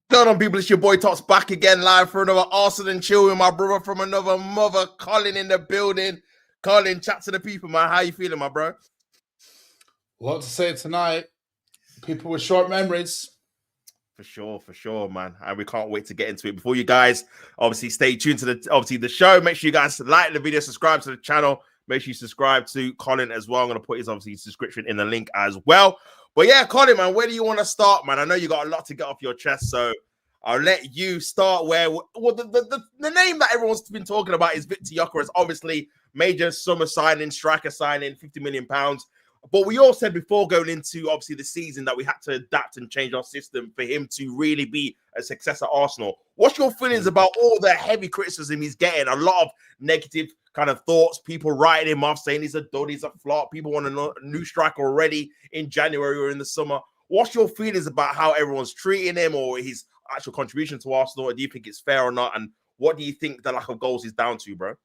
Going on, people, it's your boy Tots back again, live for another Arsenal and Chill with my brother from another mother, Colin in the building. Colin, chat to the people, man. How you feeling, my bro? A lot to say tonight. People with short memories. For sure, man. And we can't wait to get into it. Before you guys, obviously, stay tuned to the show. Make sure you guys like the video, subscribe to the channel. Make sure you subscribe to Colin as well. I'm going to put his subscription in the link as well. But yeah, Colin, man, where do you want to start, man? I know you got a lot to get off your chest, so I'll let you start where the name that everyone's been talking about is Viktor Gyökeres. Obviously, major summer signing, striker signing, £50 million. But we all said before going into, obviously, the season that we had to adapt and change our system for him to really be a success at Arsenal. What's your feelings about all the heavy criticism he's getting? A lot of negative kind of thoughts, people writing him off, saying he's a dud, he's a flop. People want a new striker already in January or in the summer. What's your feelings about how everyone's treating him or his actual contribution to Arsenal? Do you think it's fair or not? And what do you think the lack of goals is down to, bro?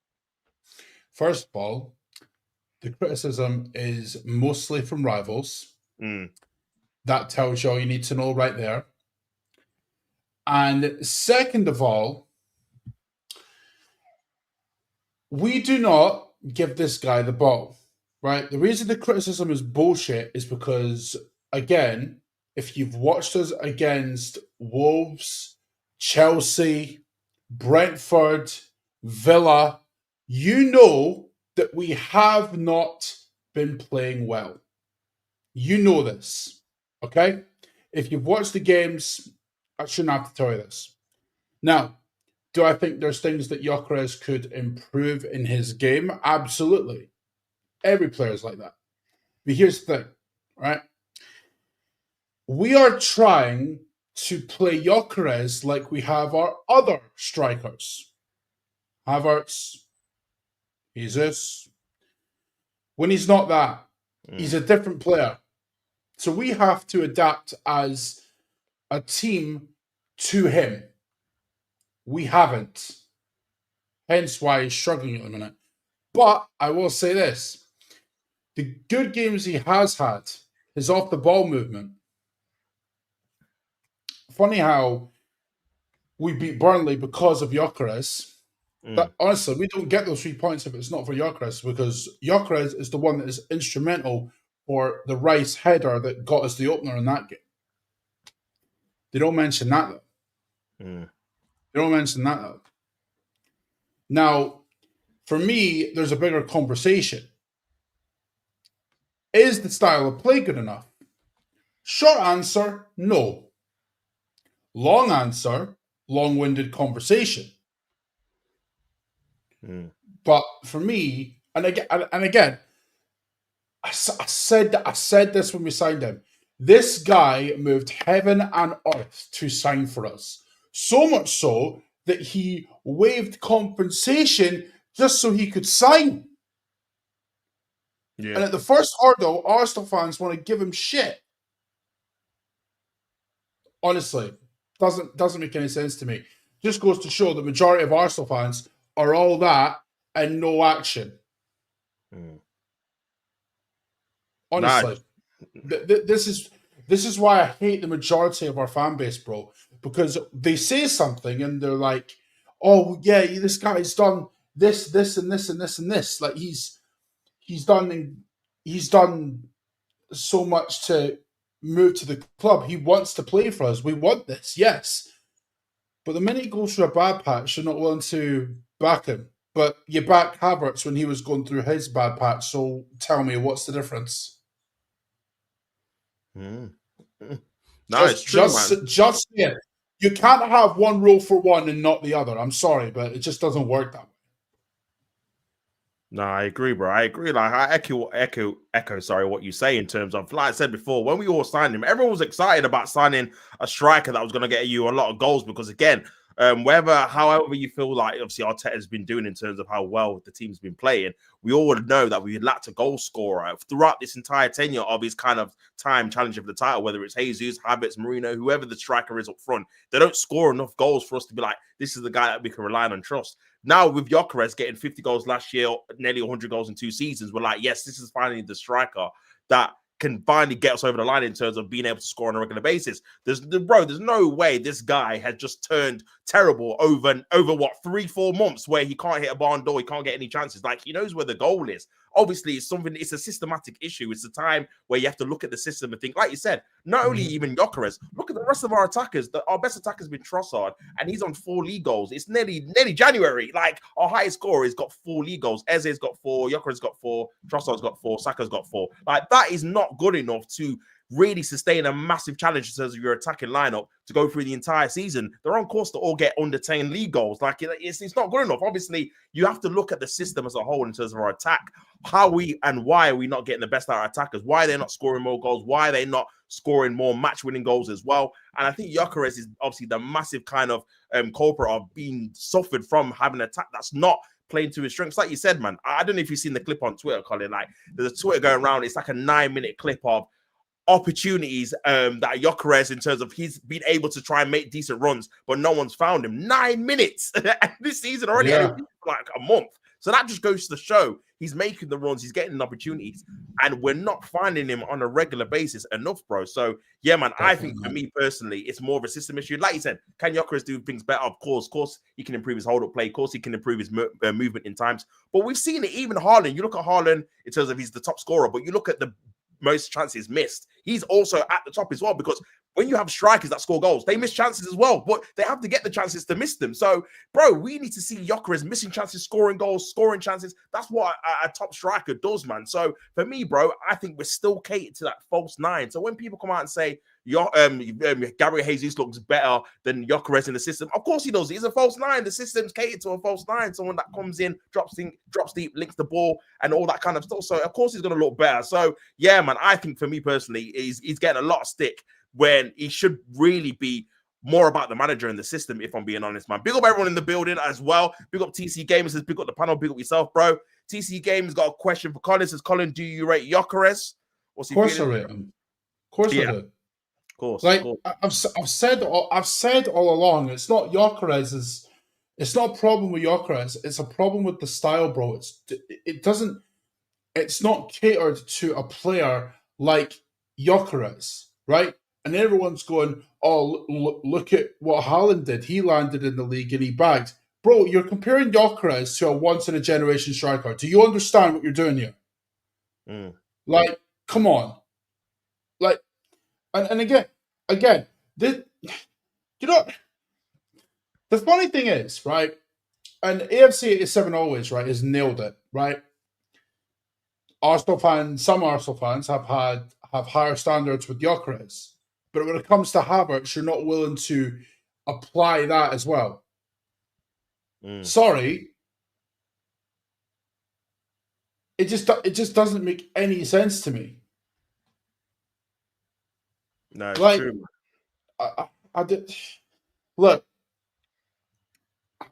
First of all, the criticism is mostly from rivals. That tells you all you need to know right there. And second of all, we do not give this guy the ball, right? The reason the criticism is bullshit is because, again, if you've watched us against Wolves, Chelsea, Brentford, Villa, you know that we have not been playing well. You know this, okay? If you've watched the games, I shouldn't have to tell you this. Now, do I think there's things that Gyökeres could improve in his game? Absolutely. Every player is like that. But here's the thing, right? We are trying to play Gyökeres like we have our other strikers. Havertz, Jesus. When he's not that, he's a different player. So we have to adapt as a team to him. We haven't. Hence why he's struggling at the minute. But I will say this. The good games he has had, his off-the-ball movement. Funny how we beat Burnley because of Gyökeres. But honestly, we don't get those 3 points if it's not for Gyökeres, because Gyökeres is the one that is instrumental for the Rice header that got us the opener in that game. They don't mention that, though. They don't mention that, though. Now, for me, there's a bigger conversation. Is the style of play good enough? Short answer, no. Long answer, long-winded conversation. But for me, and again, I said this when we signed him. This guy moved heaven and earth to sign for us. So much so that he waived compensation just so he could sign. Yeah. And at the first hurdle, Arsenal fans want to give him shit. Honestly, doesn't make any sense to me. Just goes to show the majority of Arsenal fans are all that and no action. Honestly, this is why I hate the majority of our fan base, bro. Because they say something and they're like, "Oh yeah, this guy's done this, and this, and this, and this. Like he's done so much to move to the club. He wants to play for us. We want this, yes." But the minute he goes through a bad patch, you're not willing to back him. But you back Havertz when he was going through his bad patch. So tell me, what's the difference? No, it's true, man. Just yeah. You can't have one rule for one and not the other. I'm sorry, but it just doesn't work that way. No, I agree, bro. I agree. Like I echo. Sorry, what you say in terms of, like I said before, when we all signed him, everyone was excited about signing a striker that was going to get you a lot of goals because, again, however you feel like obviously Arteta's been doing in terms of how well the team's been playing, we all know that we lacked a goal scorer throughout this entire tenure of his kind of time challenge of the title, whether it's Jesus, Havertz, Mourinho, whoever the striker is up front. They don't score enough goals for us to be like, this is the guy that we can rely on and trust. Now with Gyökeres getting 50 goals last year, nearly 100 goals in 2 seasons, we're like, yes, this is finally the striker that can finally get us over the line in terms of being able to score on a regular basis. There's no way this guy has just turned terrible over what 3-4 months where he can't hit a barn door, he can't get any chances. Like, he knows where the goal is. Obviously, it's a systematic issue. It's a time where you have to look at the system and think, like you said, not only even Gyökeres, look at the rest of our attackers. Our best attacker has been Trossard, and he's on 4 league goals. It's nearly January. Like, our highest scorer has got 4 league goals. Eze's got 4, Gyökeres got 4, Trossard's got 4, Saka's got 4. Like, that is not good enough to really sustain a massive challenge in terms of your attacking lineup to go through the entire season. They're on course to all get under 10 league goals. Like, it's not good enough. Obviously, you have to look at the system as a whole in terms of our attack. Why are we not getting the best out of our attackers? Why are they not scoring more goals? Why are they not scoring more match-winning goals as well? And I think Gyökeres is obviously the massive kind of culprit of being suffered from having an attack that's not playing to his strengths. Like you said, man, I don't know if you've seen the clip on Twitter, Colin. Like, there's a Twitter going around. It's like a 9-minute clip of opportunities that Gyökeres, in terms of he's been able to try and make decent runs, but no one's found him. 9 minutes this season already, like a month. So that just goes to show he's making the runs, he's getting opportunities, and we're not finding him on a regular basis enough, bro. So yeah, man, I think for me personally, it's more of a system issue. Like you said, can Gyökeres do things better? Of course, he can improve his hold-up play. Of course, he can improve his movement in times. But we've seen it. Even Haaland, you look at Haaland in terms of he's the top scorer, but you look at the most chances missed, he's also at the top as well, because when you have strikers that score goals, they miss chances as well, but they have to get the chances to miss them. So, bro, we need to see Gyökeres missing chances, scoring goals, scoring chances. That's what a top striker does, man. So, for me, bro, I think we're still catered to that false 9. So, when people come out and say, Gabriel Jesus looks better than Gyökeres in the system, of course he does. He's a false 9. The system's catered to a false 9. Someone that comes in, drops deep, links the ball, and all that kind of stuff. So, of course, he's going to look better. So, yeah, man, I think for me personally, he's getting a lot of stick when he should really be more about the manager and the system, if I'm being honest, man. Big up everyone in the building as well. Big up TC Games, says big up the panel, big up yourself, bro. TC Games got a question for Colin. Says, Colin, do you rate Gyökeres? Of course I rate him. Of course I do. Of course. Like, I've said all along, it's not Gyökeres. It's not a problem with Gyökeres. It's a problem with the style, bro. It's not catered to a player like Gyökeres, right? And everyone's going, oh, look at what Haaland did. He landed in the league and he bagged. Bro, you're comparing Gyökeres to a once-in-a-generation striker. Do you understand what you're doing here? Like, come on. Like, and again, the funny thing is, right, and AFC 87 always, right, has nailed it, right? Some Arsenal fans have higher standards with Gyökeres. But when it comes to Havertz, you're not willing to apply that as well. Sorry. It just doesn't make any sense to me. No, it's true. I did. Look,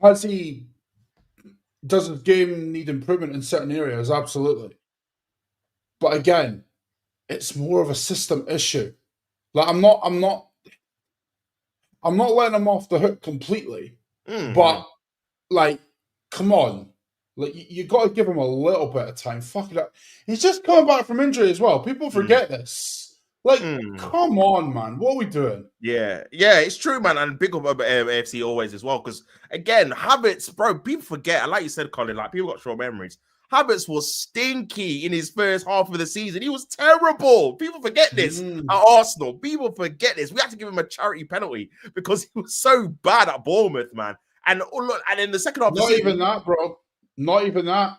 does his game need improvement in certain areas? Absolutely. But again, it's more of a system issue. Like, I'm not letting him off the hook completely. But like, come on. Like, you got to give him a little bit of time. Fuck it up. He's just coming back from injury as well. People forget this. Like, come on, man. What are we doing? Yeah, it's true, man. And big up AFC always as well. Because, again, Havertz, bro, people forget. And like you said, Colin, like, people got short memories. Havertz was stinky in his first half of the season. He was terrible. People forget this at Arsenal. People forget this. We had to give him a charity penalty because he was so bad at Bournemouth, man. And look, and in the second half of the season, even that, bro. Not even that.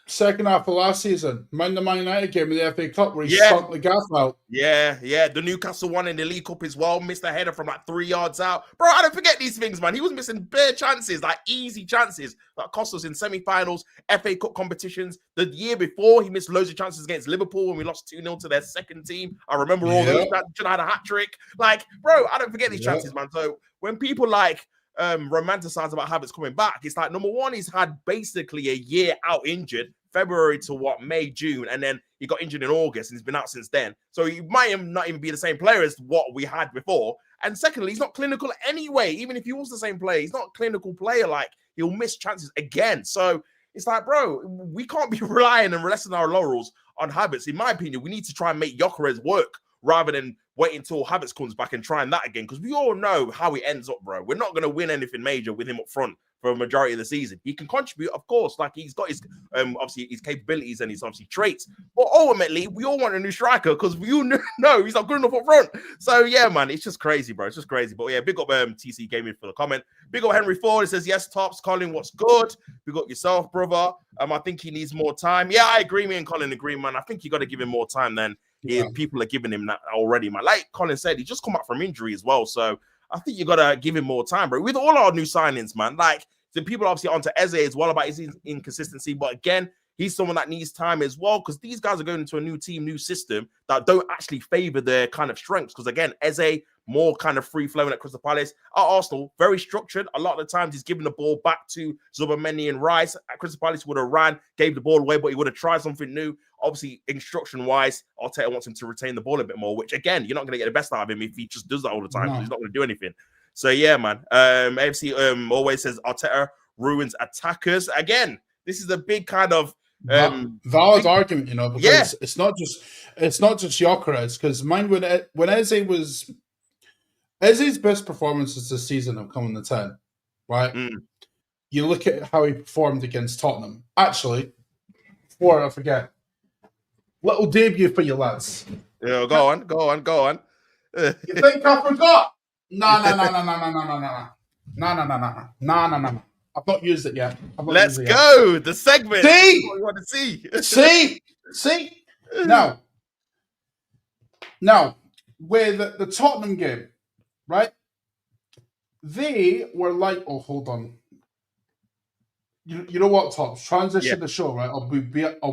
Second half of last season, Man United game in the FA Cup where he stunk the gaff out. Yeah. The Newcastle one in the League Cup as well. Missed a header from like 3 yards out. Bro, I don't forget these things, man. He was missing bare chances, like easy chances that cost us in semi-finals, FA Cup competitions. The year before, he missed loads of chances against Liverpool when we lost 2-0 to their second team. I remember all those. Should have had a hat-trick. Like, bro, I don't forget these chances, man. So when people like romanticize about Havertz coming back, it's like, number one, he's had basically a year out injured, February to May, June, and then he got injured in August and he's been out since then. So he might not even be the same player as what we had before. And secondly, he's not clinical anyway. Even if he was the same player, he's not a clinical player. Like, he'll miss chances again. So it's like, bro, we can't be relying and resting our laurels on Havertz. In my opinion, we need to try and make Gyökeres work rather than wait until Havertz comes back and trying that again. Because we all know how it ends up, bro. We're not going to win anything major with him up front for a majority of the season. He can contribute, of course, like he's got his obviously his capabilities and his obviously traits. But ultimately, we all want a new striker because we all know he's not good enough up front. So yeah, man, it's just crazy, bro. It's just crazy. But yeah, big up TC Gaming for the comment. Big up Henry Ford. It says, yes, Tops, Colin, what's good? Big up yourself, brother. I think he needs more time. Yeah, I agree. Me and Colin agree, man. I think you got to give him more time than people are giving him that already, man. Like Colin said, he just come out from injury as well. So I think you got to give him more time, bro. With all our new signings, man, like the people obviously onto Eze as well about his inconsistency. But again, he's someone that needs time as well because these guys are going into a new team, new system that don't actually favor their kind of strengths. Because again, Eze, more kind of free-flowing at Crystal Palace. At Arsenal, very structured. A lot of the times he's giving the ball back to Zubomendi and Rice. At Crystal Palace, would have ran, gave the ball away, but he would have tried something new. Obviously, instruction-wise, Arteta wants him to retain the ball a bit more, which, again, you're not going to get the best out of him if he just does that all the time. No. He's not going to do anything. So, yeah, man. AFC always says Arteta ruins attackers. Again, this is a big kind of valid argument, you know, because it's not just Gyökeres. Because mind when Eze was Eze's best performances this season have come in the 10, right? You look at how he performed against Tottenham. Actually, before I forget, little debut for you lads. Yeah, go on. You think I forgot? No. I've not used it yet. Let's go. The segment. See? What you want to see? See? Now, with the Tottenham game, right? They were like, oh, hold on. You know what, Tops? Transition the show, right? I'll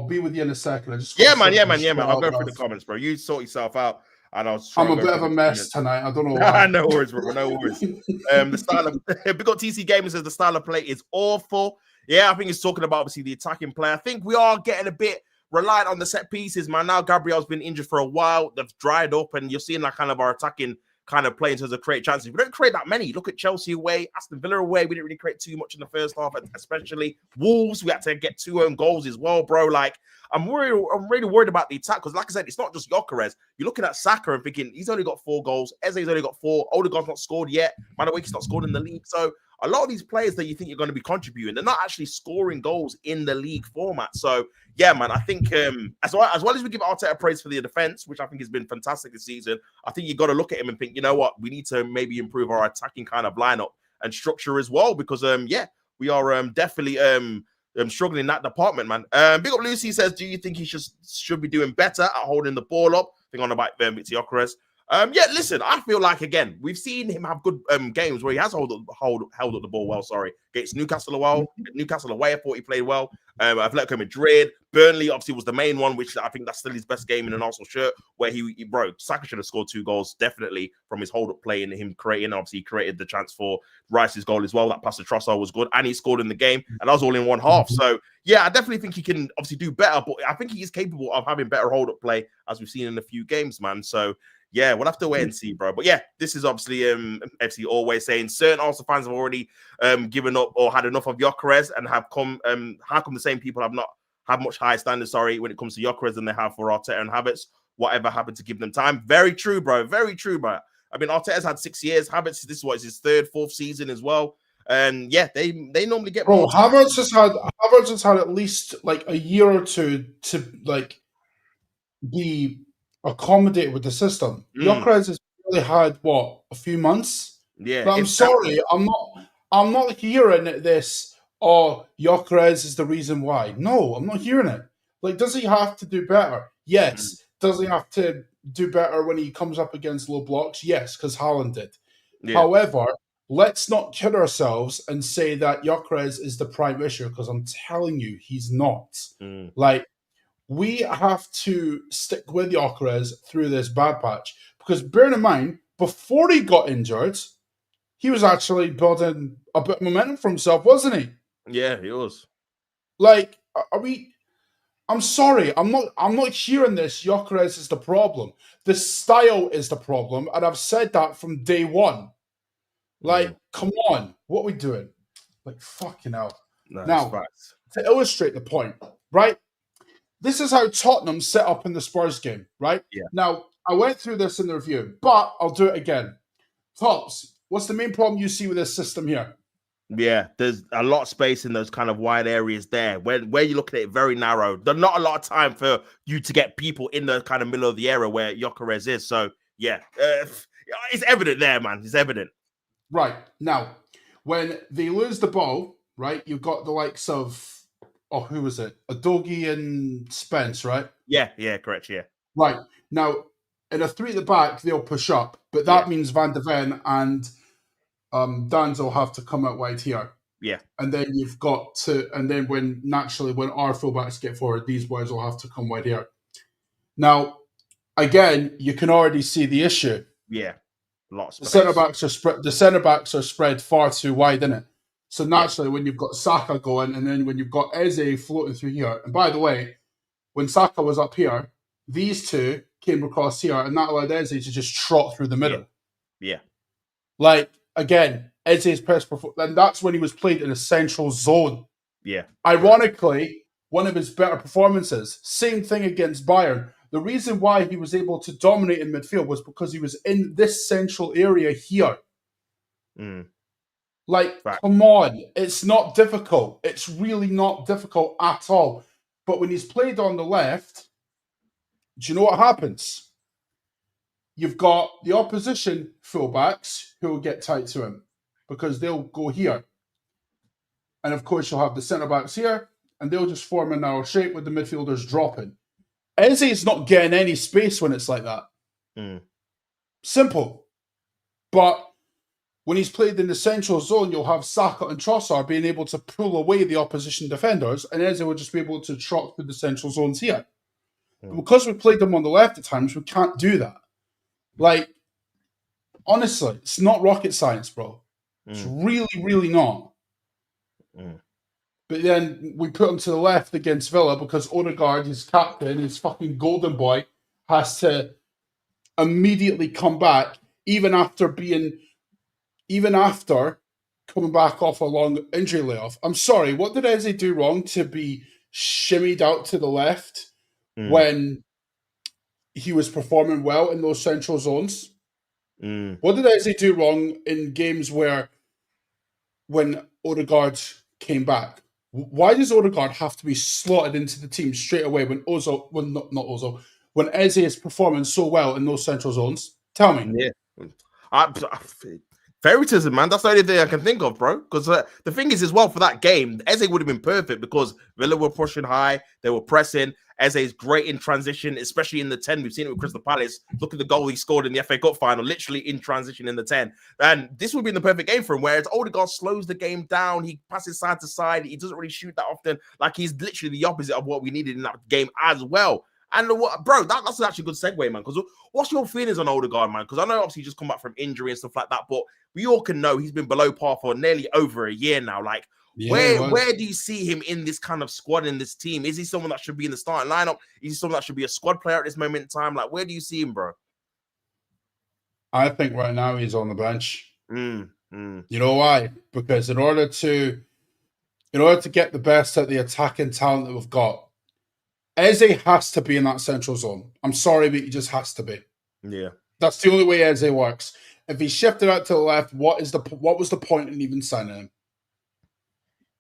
be with you in a second. Man. I'll go through the comments, bro. You sort yourself out. And I'm a bit of a mess tonight. I don't know why. No worries, bro. No worries. The style of Big Up TC Gaming says the style of play is awful. Yeah, I think he's talking about obviously the attacking play. I think we are getting a bit reliant on the set pieces, man. Now Gabriel's been injured for a while. They've dried up, and you're seeing that kind of our attacking kind of play in terms of create chances. We don't create that many. Look at Chelsea away, Aston Villa away. We didn't really create too much in the first half, especially Wolves. We had to get 2 own goals as well, bro. Like, I'm really worried about the attack because, like I said, it's not just Gyökeres. You're looking at Saka and thinking he's only got 4 goals. Eze's only got 4. Odegaard's not scored yet. Madueke's not scored in the league. So a lot of these players that you think you're going to be contributing, they're not actually scoring goals in the league format. So yeah, man, I think as well as we give Arteta praise for the defense, which I think has been fantastic this season, I think you got to look at him and think, you know what, we need to maybe improve our attacking kind of lineup and structure as well because we are definitely struggling in that department, man. Big Up Lucy says, do you think he should be doing better at holding the ball up? I think on about Gyökeres. Listen, I feel like, again, we've seen him have good games where he has held up the ball well, against Newcastle away, I thought he played well. Atletico Madrid, Burnley obviously was the main one, which I think that's still his best game in an Arsenal shirt, where Saka should have scored 2 goals, definitely, from his hold-up play and him creating, obviously, he created the chance for Rice's goal as well. That pass to Trossard was good, and he scored in the game, and that was all in one half. So, yeah, I definitely think he can obviously do better, but I think he is capable of having better hold-up play, as we've seen in a few games, man. So, yeah, we'll have to wait and see, bro. But yeah, this is obviously FC always saying certain Arsenal fans have already given up or had enough of Gyökeres and have come. How come the same people have not had much higher standards? When it comes to Gyökeres than they have for Arteta and Havertz. Whatever happened to give them time? Very true, bro. Very true, bro. I mean, Arteta's had 6 years. Havertz, this is his 3rd, 4th season as well. And yeah, they normally get. Bro, Havertz has had at least like a year or two to like be accommodate with the system. Gyökeres has really had a few months. Yeah, but I'm sorry, I'm not hearing this. Oh, Gyökeres is the reason why. No, I'm not hearing it. Like, does he have to do better? Yes. Does he have to do better when he comes up against low blocks? Yes, because Haaland did. Yeah. However, let's not kid ourselves and say that Gyökeres is the prime issue because I'm telling you, he's not. Like, we have to stick with Gyökeres through this bad patch. Because bear in mind, before he got injured, he was actually building a bit of momentum for himself, wasn't he? Yeah, he was. Like, I'm sorry, I'm not hearing this. Gyökeres is the problem. The style is the problem, and I've said that from day one. Like, come on, what are we doing? Like, fucking hell. No, now, to illustrate the point, right? This is how Tottenham set up in the Spurs game, right? Yeah. Now, I went through this in the review, but I'll do it again. Tops, what's the main problem you see with this system here? Yeah, there's a lot of space in those kind of wide areas there. Where you look at it very narrow. There's not a lot of time for you to get people in the kind of middle of the area where Gyökeres is. So yeah, it's evident there, man. It's evident. Right. Now, when they lose the ball, right, you've got the likes of, who was it? Udogie and Spence, right? Yeah, correct, yeah. Right. Now, in a three at the back, they'll push up, but that means Van de Ven and Danzo will have to come out wide here. Yeah. And then you've got to, and then when our fullbacks get forward, these boys will have to come wide here. Now, again, you can already see the issue. Yeah. Lots of the centre backs are spread far too wide, isn't it? So naturally, when you've got Saka going, and then when you've got Eze floating through here, and by the way, when Saka was up here, these two came across here, and that allowed Eze to just trot through the middle. Yeah. Like, again, Eze's press performance, and that's when he was played in a central zone. Yeah. Ironically, one of his better performances. Same thing against Bayern. The reason why he was able to dominate in midfield was because he was in this central area here. Like, come on. It's not difficult. It's really not difficult at all. But when he's played on the left, do you know what happens? You've got the opposition fullbacks who will get tight to him because they'll go here. And of course, you'll have the centre-backs here, and they'll just form a narrow shape with the midfielders dropping. Eze's not getting any space when it's like that. Simple. But when he's played in the central zone, you'll have Saka and Trossard being able to pull away the opposition defenders, and Eze will just be able to trot through the central zones here. Because we played them on the left at times, we can't do that. Like, honestly, it's not rocket science, bro. It's really, really not. But then we put him to the left against Villa because Odegaard, his captain, his fucking golden boy, has to immediately come back, even after coming back off a long injury layoff. I'm sorry, what did Eze do wrong to be shimmied out to the left when he was performing well in those central zones? What did Eze do wrong in games when Odegaard came back? Why does Odegaard have to be slotted into the team straight away when when Eze is performing so well in those central zones? Tell me. Yeah. Favoritism, man. That's the only thing I can think of, bro. Because the thing is, as well, for that game, Eze would have been perfect because Villa were pushing high, they were pressing. Eze is great in transition, especially in the 10. We've seen it with Crystal Palace. Look at the goal he scored in the FA Cup final, literally in transition in the 10. And this would be the perfect game for him, whereas Odegaard slows the game down. He passes side to side. He doesn't really shoot that often. Like, he's literally the opposite of what we needed in that game as well. And bro, that's actually a good segue, man. Because what's your feelings on Odegaard, man? Because I know obviously he just come back from injury and stuff like that, but we all can know he's been below par for nearly over a year now. Like, where do you see him in this kind of squad, in this team? Is he someone that should be in the starting lineup? Is he someone that should be a squad player at this moment in time? Like, where do you see him, bro? I think right now he's on the bench. You know why? Because in order to get the best out of the attacking talent that we've got, Eze has to be in that central zone. I'm sorry, but he just has to be. Yeah. That's the only way Eze works. If he shifted out to the left, what was the point in even signing him?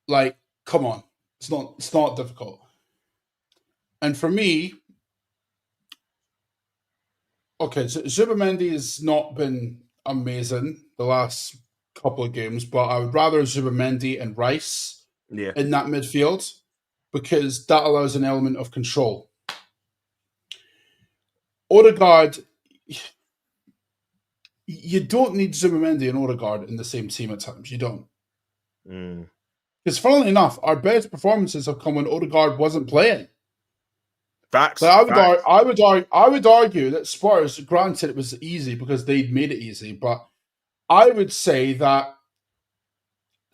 Like, come on. It's not difficult. And for me, okay, so Zubimendi has not been amazing the last couple of games, but I would rather Zubimendi and Rice in that midfield because that allows an element of control. Odegaard, you don't need Zubimendi and Odegaard in the same team at times. You don't. Because funnily enough, our best performances have come when Odegaard wasn't playing. Facts. But I would argue that Spurs, granted it was easy because they'd made it easy, but I would say that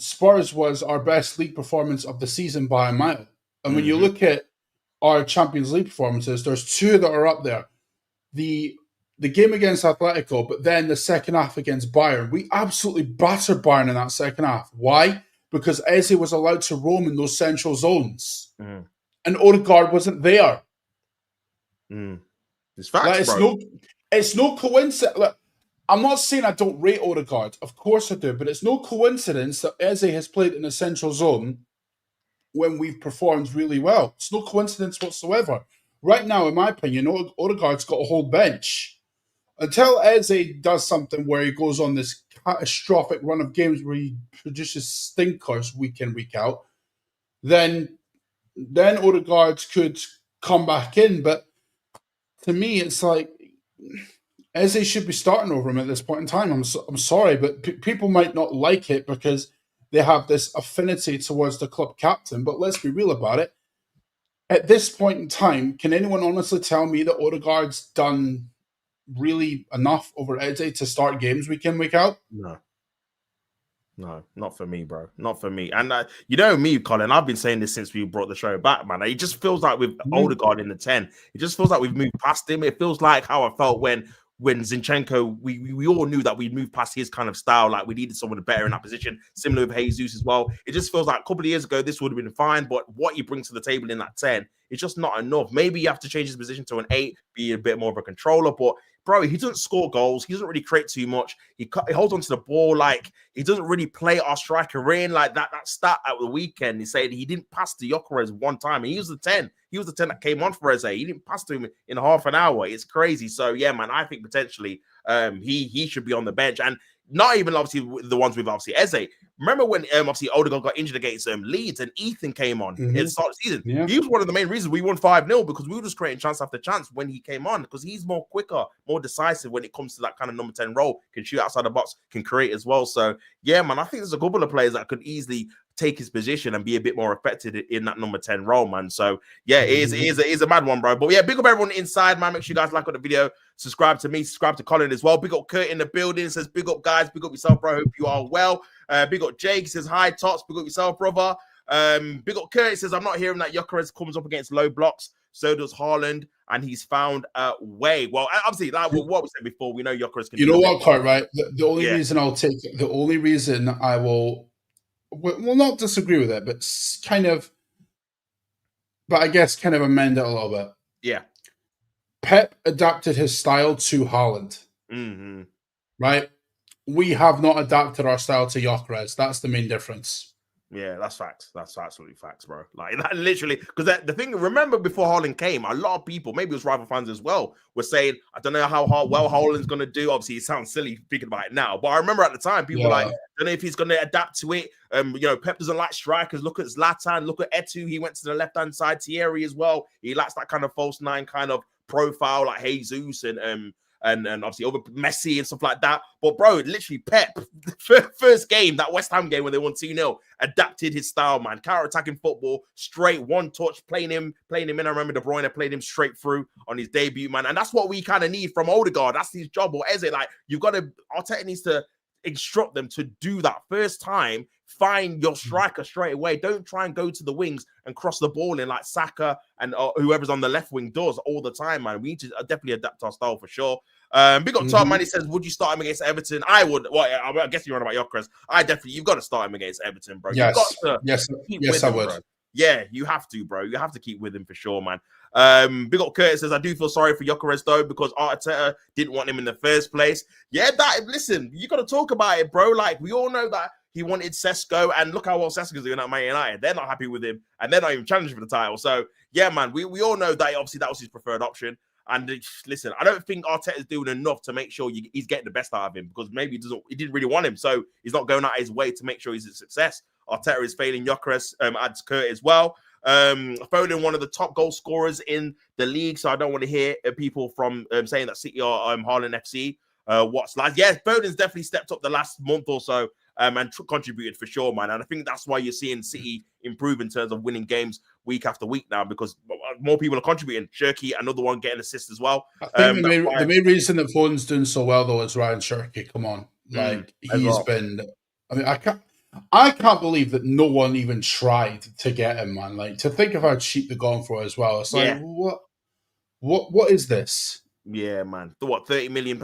Spurs was our best league performance of the season by a mile. And when you look at our Champions League performances, there's two that are up there. The game against Atletico, but then the second half against Bayern. We absolutely battered Bayern in that second half. Why? Because Eze was allowed to roam in those central zones. and Odegaard wasn't there. It's facts, Like, bro. It's no coincidence. Like, I'm not saying I don't rate Odegaard. Of course I do, but it's no coincidence that Eze has played in the central zone when we've performed really well. It's no coincidence whatsoever. Right now, in my opinion, Odegaard's got a whole bench. Until Eze does something where he goes on this catastrophic run of games where he produces stinkers week in, week out, then Odegaard could come back in. But to me, it's like Eze should be starting over him at this point in time. I'm sorry, but people might not like it because they have this affinity towards the club captain. But let's be real about it. At this point in time, can anyone honestly tell me that Odegaard's done really enough over Eze to start games week in, week out? No, not for me, bro. Not for me. And you know me, Colin, I've been saying this since we brought the show back, man. It just feels like with Odegaard in the 10, it just feels like we've moved past him. It feels like how I felt when Zinchenko, we all knew that we'd moved past his kind of style. Like we needed someone better in that position. Similar with Jesus as well. It just feels like a couple of years ago, this would have been fine. But what he brings to the table in that 10, it's just not enough. Maybe you have to change his position to an 8, be a bit more of a controller. But bro, he doesn't score goals. He doesn't really create too much. He holds onto the ball. Like, he doesn't really play our striker in. Like, that stat at the weekend, he said he didn't pass to Gyökeres one time. And he was the 10. He was the 10 that came on for Eze. He didn't pass to him in half an hour. It's crazy. So, yeah, man, I think potentially he should be on the bench. And not even, obviously, the ones with, obviously, Eze. Remember when, obviously, Odegaard got injured against Leeds and Ethan came on at the start of the season? Yeah. He was one of the main reasons we won 5-0 because we were just creating chance after chance when he came on because he's more quicker, more decisive when it comes to that kind of number 10 role, can shoot outside the box, can create as well. So, yeah, man, I think there's a couple of players that could easily take his position and be a bit more effective in that number 10 role, man. So, yeah, it is a mad one, bro. But, yeah, big up everyone inside, man. Make sure you guys like on the video. Subscribe to me. Subscribe to Colin as well. Big up Kurt in the building. Says, big up, guys. Big up yourself, bro. Hope you are well. Big up Jake. Says, hi, Tots. Big up yourself, brother. Big up Kurt. Says, I'm not hearing that Gyökeres comes up against low blocks. So does Haaland, and he's found a way. Well, obviously, like what we said before, we know Gyökeres can. You know what, Kurt, right? The only reason I will not disagree with it, but I guess kind of amend it a little bit. Yeah. Pep adapted his style to Haaland. Mm-hmm. Right? We have not adapted our style to Gyökeres. That's the main difference. Yeah, that's facts. That's absolutely facts, bro. Like, that literally, because the thing, remember before Haaland came, a lot of people, maybe it was rival fans as well, were saying, I don't know how well Haaland's going to do. Obviously, it sounds silly thinking about it now, but I remember at the time, people were like, I don't know if he's going to adapt to it. You know, Pep doesn't like strikers. Look at Zlatan, look at Etu. He went to the left-hand side, Thierry as well. He likes that kind of false nine kind of profile, like Jesus and obviously over Messi and stuff like that. But bro, literally Pep, first game, that West Ham game when they won 2-0, adapted his style, man. Counter-attacking football, straight, one touch, playing him in. I remember De Bruyne played him straight through on his debut, man. And that's what we kind of need from Odegaard. That's his job. Or Eze, like, Arteta needs to instruct them to do that first time. Find your striker straight away. Don't try and go to the wings and cross the ball in like Saka and whoever's on the left wing does all the time, man. We need to definitely adapt our style for sure. Big up Tom, man. He says, would you start him against Everton? I would. Well, I guess you're on about Gyökeres. You've got to start him against Everton, bro. Yes, I would. Bro. Yeah, you have to, bro. You have to keep with him for sure, man. Big up Curtis says, I do feel sorry for Gyökeres though, because Arteta didn't want him in the first place. Yeah, listen, you got to talk about it, bro. Like, we all know that he wanted Sesko, and look how well Sesko's doing at Man United. They're not happy with him, and they're not even challenging for the title. So, yeah, man, we all know that obviously that was his preferred option. And listen, I don't think Arteta's doing enough to make sure he's getting the best out of him, because maybe he didn't really want him, so he's not going out his way to make sure he's a success. Arteta is failing Gyökeres, adds Kurt as well. Foden, one of the top goal scorers in the league, so I don't want to hear people from saying that City are Haaland FC. What's like? Yeah, Foden's definitely stepped up the last month or so. And contributed for sure, man. And I think that's why you're seeing City improve in terms of winning games week after week now, because more people are contributing. Cherki, another one, getting assists as well. I think the main reason that Foden's doing so well, though, is Ryan Cherki. Come on. Like, he's been... I mean, I can't believe that no one even tried to get him, man. Like, to think of how cheap they're going for as well. It's like, what is this? Yeah, man. What, £30 million?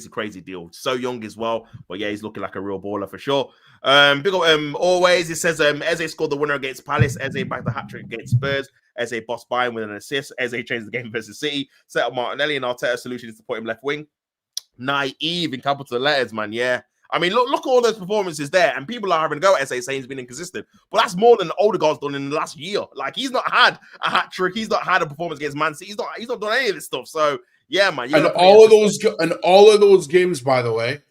Crazy deal. So young as well. But yeah, he's looking like a real baller for sure. Big up, always. It says Eze scored the winner against Palace. Eze backed the hat trick against Spurs. Eze bossed Bayern with an assist. Eze changed the game versus City. Set up Martinelli, and Arteta's solution is to put him left wing. Naive in capital letters, man. Yeah. I mean, look at all those performances there, and people are having a go at Eze saying he's been inconsistent. But that's more than Odegaard's done in the last year. Like, he's not had a hat trick. He's not had a performance against Man City. He's not done any of this stuff. So yeah, man. And all of those games, by the way,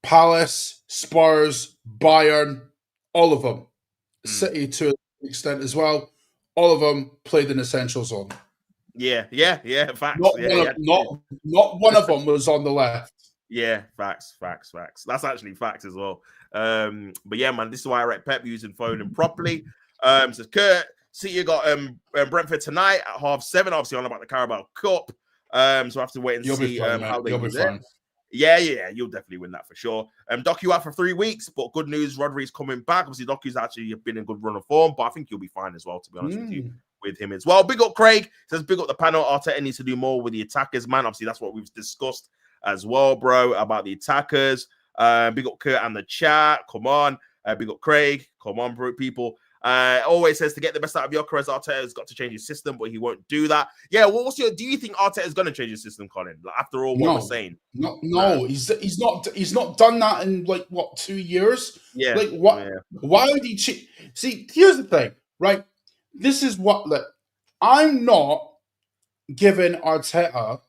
Palace, Spurs, Bayern, all of them, City to an extent as well, all of them played in the central zone. Yeah. Facts. Not one of them was on the left. Yeah, facts. That's actually facts as well. But yeah, man, this is why I rate Pep using Foden properly. So Kurt, City got Brentford tonight at 7:30. Obviously, on about the Carabao Cup. So I have to wait and see how they do it. Yeah, you'll definitely win that for sure. Doku out for 3 weeks, but good news, Rodri's coming back. Obviously, Doku's actually been in good run of form, but I think he'll be fine as well, to be honest with you, with him as well. Big up Craig. Says big up the panel. Arteta needs to do more with the attackers, man. Obviously, that's what we've discussed as well, bro, about the attackers. Big up Kurt and the chat. Come on. Big up Craig. Come on, bro, people. Always says to get the best out of Gyökeres, Arteta has got to change his system, but he won't do that. Yeah, do you think Arteta is going to change his system, Colin? Like, after all what we're saying, no, he's not done that in like what 2 years. Yeah, like what? Yeah. Why would he change? See, here's the thing, right? This is what I'm not giving Arteta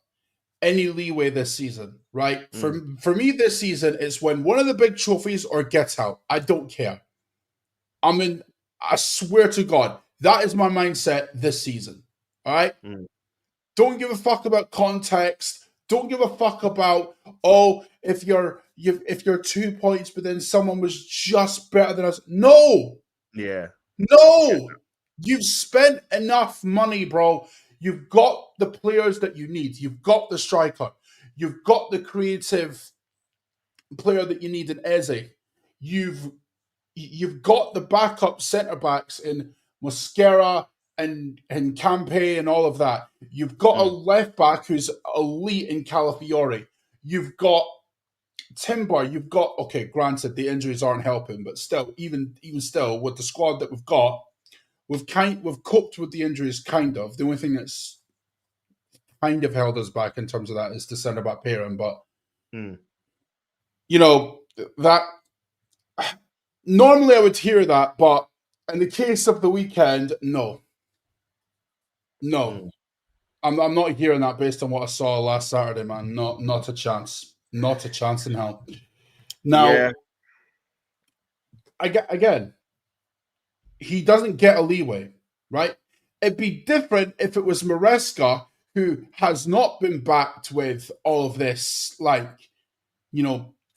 any leeway this season, right? For me, this season, it's when one of the big trophies or gets out. I don't care. I swear to God, that is my mindset this season. All right? Don't give a fuck about context. Don't give a fuck about, if you're 2 points, but then someone was just better than us. No. Yeah. No. Yeah. You've spent enough money, bro. You've got the players that you need. You've got the striker. You've got the creative player that you need in Eze. You've got the backup centre-backs in Mosquera and Campe and all of that. You've got a left-back who's elite in Calafiori. You've got Timber. You've got, okay, granted, the injuries aren't helping, but still, even still, with the squad that we've got, we've coped with the injuries, kind of. The only thing that's kind of held us back in terms of that is the centre-back pairing, but, that... Normally I would hear that, but in the case of the weekend, no. I'm not hearing that based on what I saw last Saturday, man. Not a chance. Not a chance in hell. Now, again, he doesn't get a leeway, right? It'd be different if it was Maresca, who has not been backed with all of this,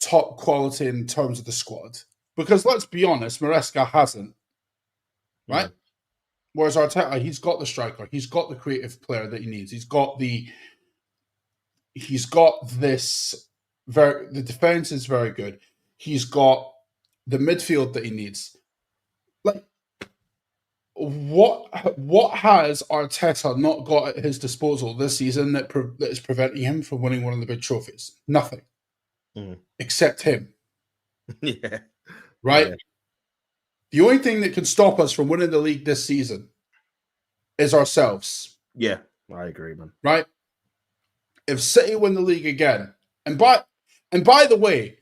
top quality in terms of the squad. Because let's be honest, Maresca hasn't, right? Whereas Arteta, he's got the striker, he's got the creative player that he needs, he's got the defense is very good, he's got the midfield that he needs. Like, what has Arteta not got at his disposal this season that is preventing him from winning one of the big trophies? Nothing, except him. Yeah. Right? Yeah. The only thing that can stop us from winning the league this season is ourselves. Yeah, I agree, man. Right? If City win the league again, and by the way,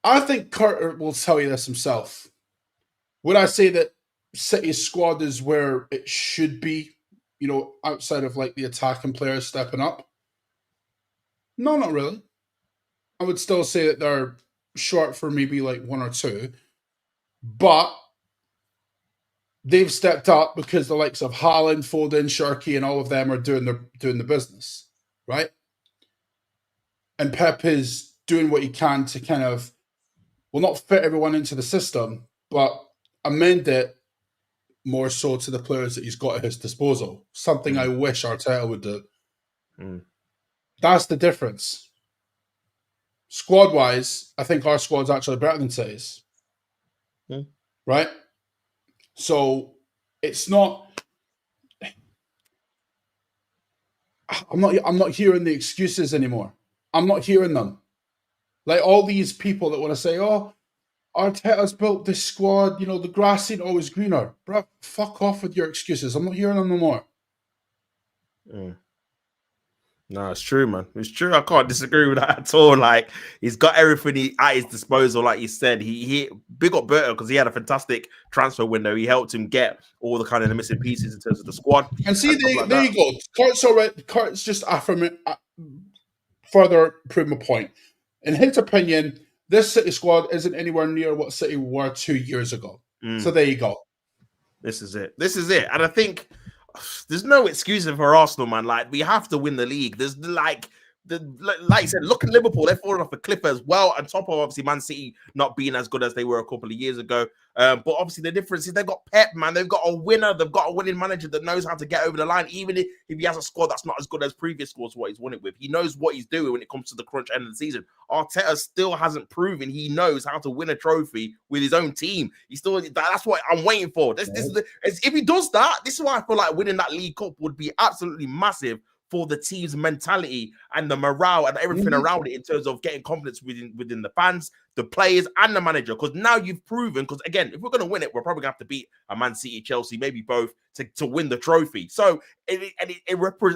I think Kurt will tell you this himself. Would I say that City's squad is where it should be, outside of the attacking players stepping up? No, not really. I would still say that they're short for maybe one or two. But they've stepped up because the likes of Haaland, Foden, Sharky, and all of them are doing the business, right? And Pep is doing what he can to kind of, not fit everyone into the system, but amend it more so to the players that he's got at his disposal. Something I wish Arteta would do. That's the difference. Squad-wise, I think our squad's actually better than City's. Right? So it's not... I'm not hearing the excuses anymore. I'm not hearing them. Like all these people that want to say, "Oh, Arteta's built this squad. You know, the grass ain't always greener." Bro, fuck off with your excuses. I'm not hearing them no more. No, it's true, man. It's true. I can't disagree with that at all. Like, he's got everything at his disposal. Like you said, he big up Berto because he had a fantastic transfer window. He helped him get all the kind of the missing pieces in terms of the squad. And see, there you go. Kurt's just further prove my point. In his opinion, this City squad isn't anywhere near what City were 2 years ago. So there you go. This is it. And I think there's no excuse for Arsenal, man. Like, we have to win the league. There's like you said, look at Liverpool. They're falling off a cliff as well. On top of obviously Man City not being as good as they were a couple of years ago. But obviously the difference is they've got Pep, man. They've got a winner. They've got a winning manager that knows how to get over the line. Even if he has a squad that's not as good as previous squads what he's won it with, he knows what he's doing when it comes to the crunch end of the season. Arteta still hasn't proven he knows how to win a trophy with his own team. That's what I'm waiting for. If he does that, this is why I feel like winning that League Cup would be absolutely massive for the team's mentality and the morale and everything around it in terms of getting confidence within the fans, the players, and the manager. Because now you've proven, because again, if we're going to win it, we're probably going to have to beat a Man City, Chelsea, maybe both, to win the trophy. So it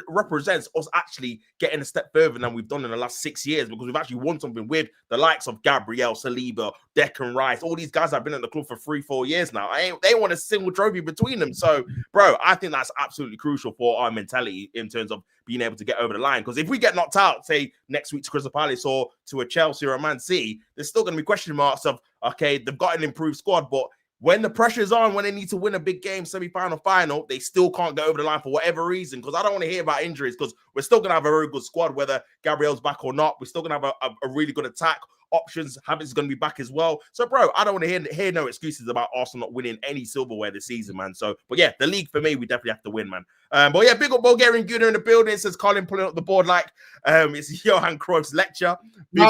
represents us actually getting a step further than we've done in the last 6 years, because we've actually won something with the likes of Gabriel, Saliba, Declan Rice, all these guys that have been at the club for 3-4 years now. They want a single trophy between them. So, bro, I think that's absolutely crucial for our mentality in terms of being able to get over the line. Because if we get knocked out, say, next week to Crystal Palace or to a Chelsea or a Man City, there's still going to be question marks of, okay, they've got an improved squad, but when the pressure's on, when they need to win a big game, semi-final, final, they still can't get over the line for whatever reason. Because I don't want to hear about injuries, because we're still going to have a very good squad, whether Gabriel's back or not. We're still going to have a really good attack. Options, Havertz going to be back as well. So, bro, I don't want to hear no excuses about Arsenal not winning any silverware this season, man. So, but yeah, the league for me, we definitely have to win, man. But yeah, big up Bulgarian Gunner in the building. Says Colin pulling up the board like it's Johan Cruyff's lecture. No.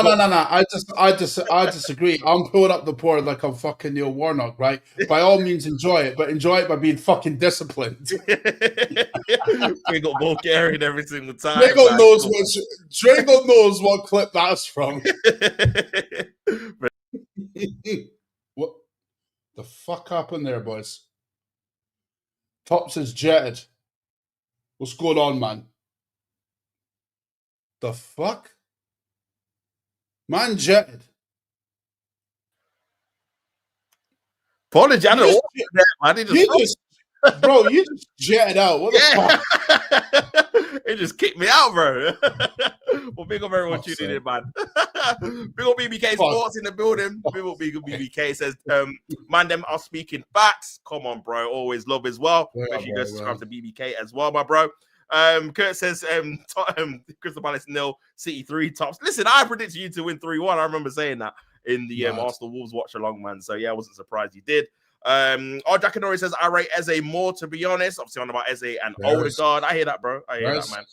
I disagree. I'm pulling up the board like I'm fucking Neil Warnock, right? By all means, enjoy it, but enjoy it by being fucking disciplined. Big up Bulgarian every single time. Drago knows what clip that's from. What the fuck happened there, boys? Tops is jetted. What's going on, man? The fuck? Man jetted. Apology, I don't know what you just jetted out. What the fuck? It just kicked me out, bro. Well, big up everyone tuning in, man. Big up BBK Sports in the building. Big up BBK says, man, them are speaking facts. Come on, bro. Always love as well. Make sure you go subscribe to BBK as well, my bro. Kurt says, Crystal Palace 0, City 3 tops. Listen, I predicted you to win 3-1. I remember saying that in the Arsenal Wolves watch along, man. So yeah, I wasn't surprised you did. Jack Nori says, I rate Eze more, to be honest. Obviously, on about Eze and Odegaard. I hear that, bro. I hear that, man.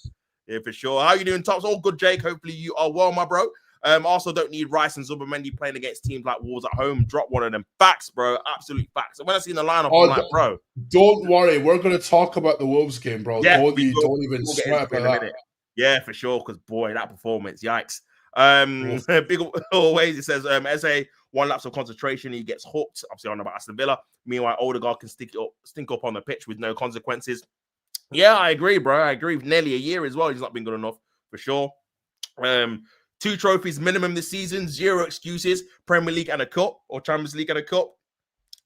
Yeah, for sure. How you doing, Tops? All good, Jake. Hopefully you are well, my bro. Also don't need Rice and Zubimendi playing against teams like Wolves at home. Drop one of them. Facts, bro. Absolute facts. And when I seen the lineup, I'm like, bro. Don't worry. We're going to talk about the Wolves game, bro. Yeah, don't even sweat about that. Yeah, for sure. Because, boy, that performance, yikes. Big always, it says, Eze, one lapse of concentration, he gets hooked. Obviously, on about Aston Villa. Meanwhile, Odegaard can stink up on the pitch with no consequences. Yeah, I agree, bro. I agree. Nearly a year as well. He's not been good enough, for sure. 2 trophies minimum this season, 0 excuses, Premier League and a cup, or Champions League and a cup.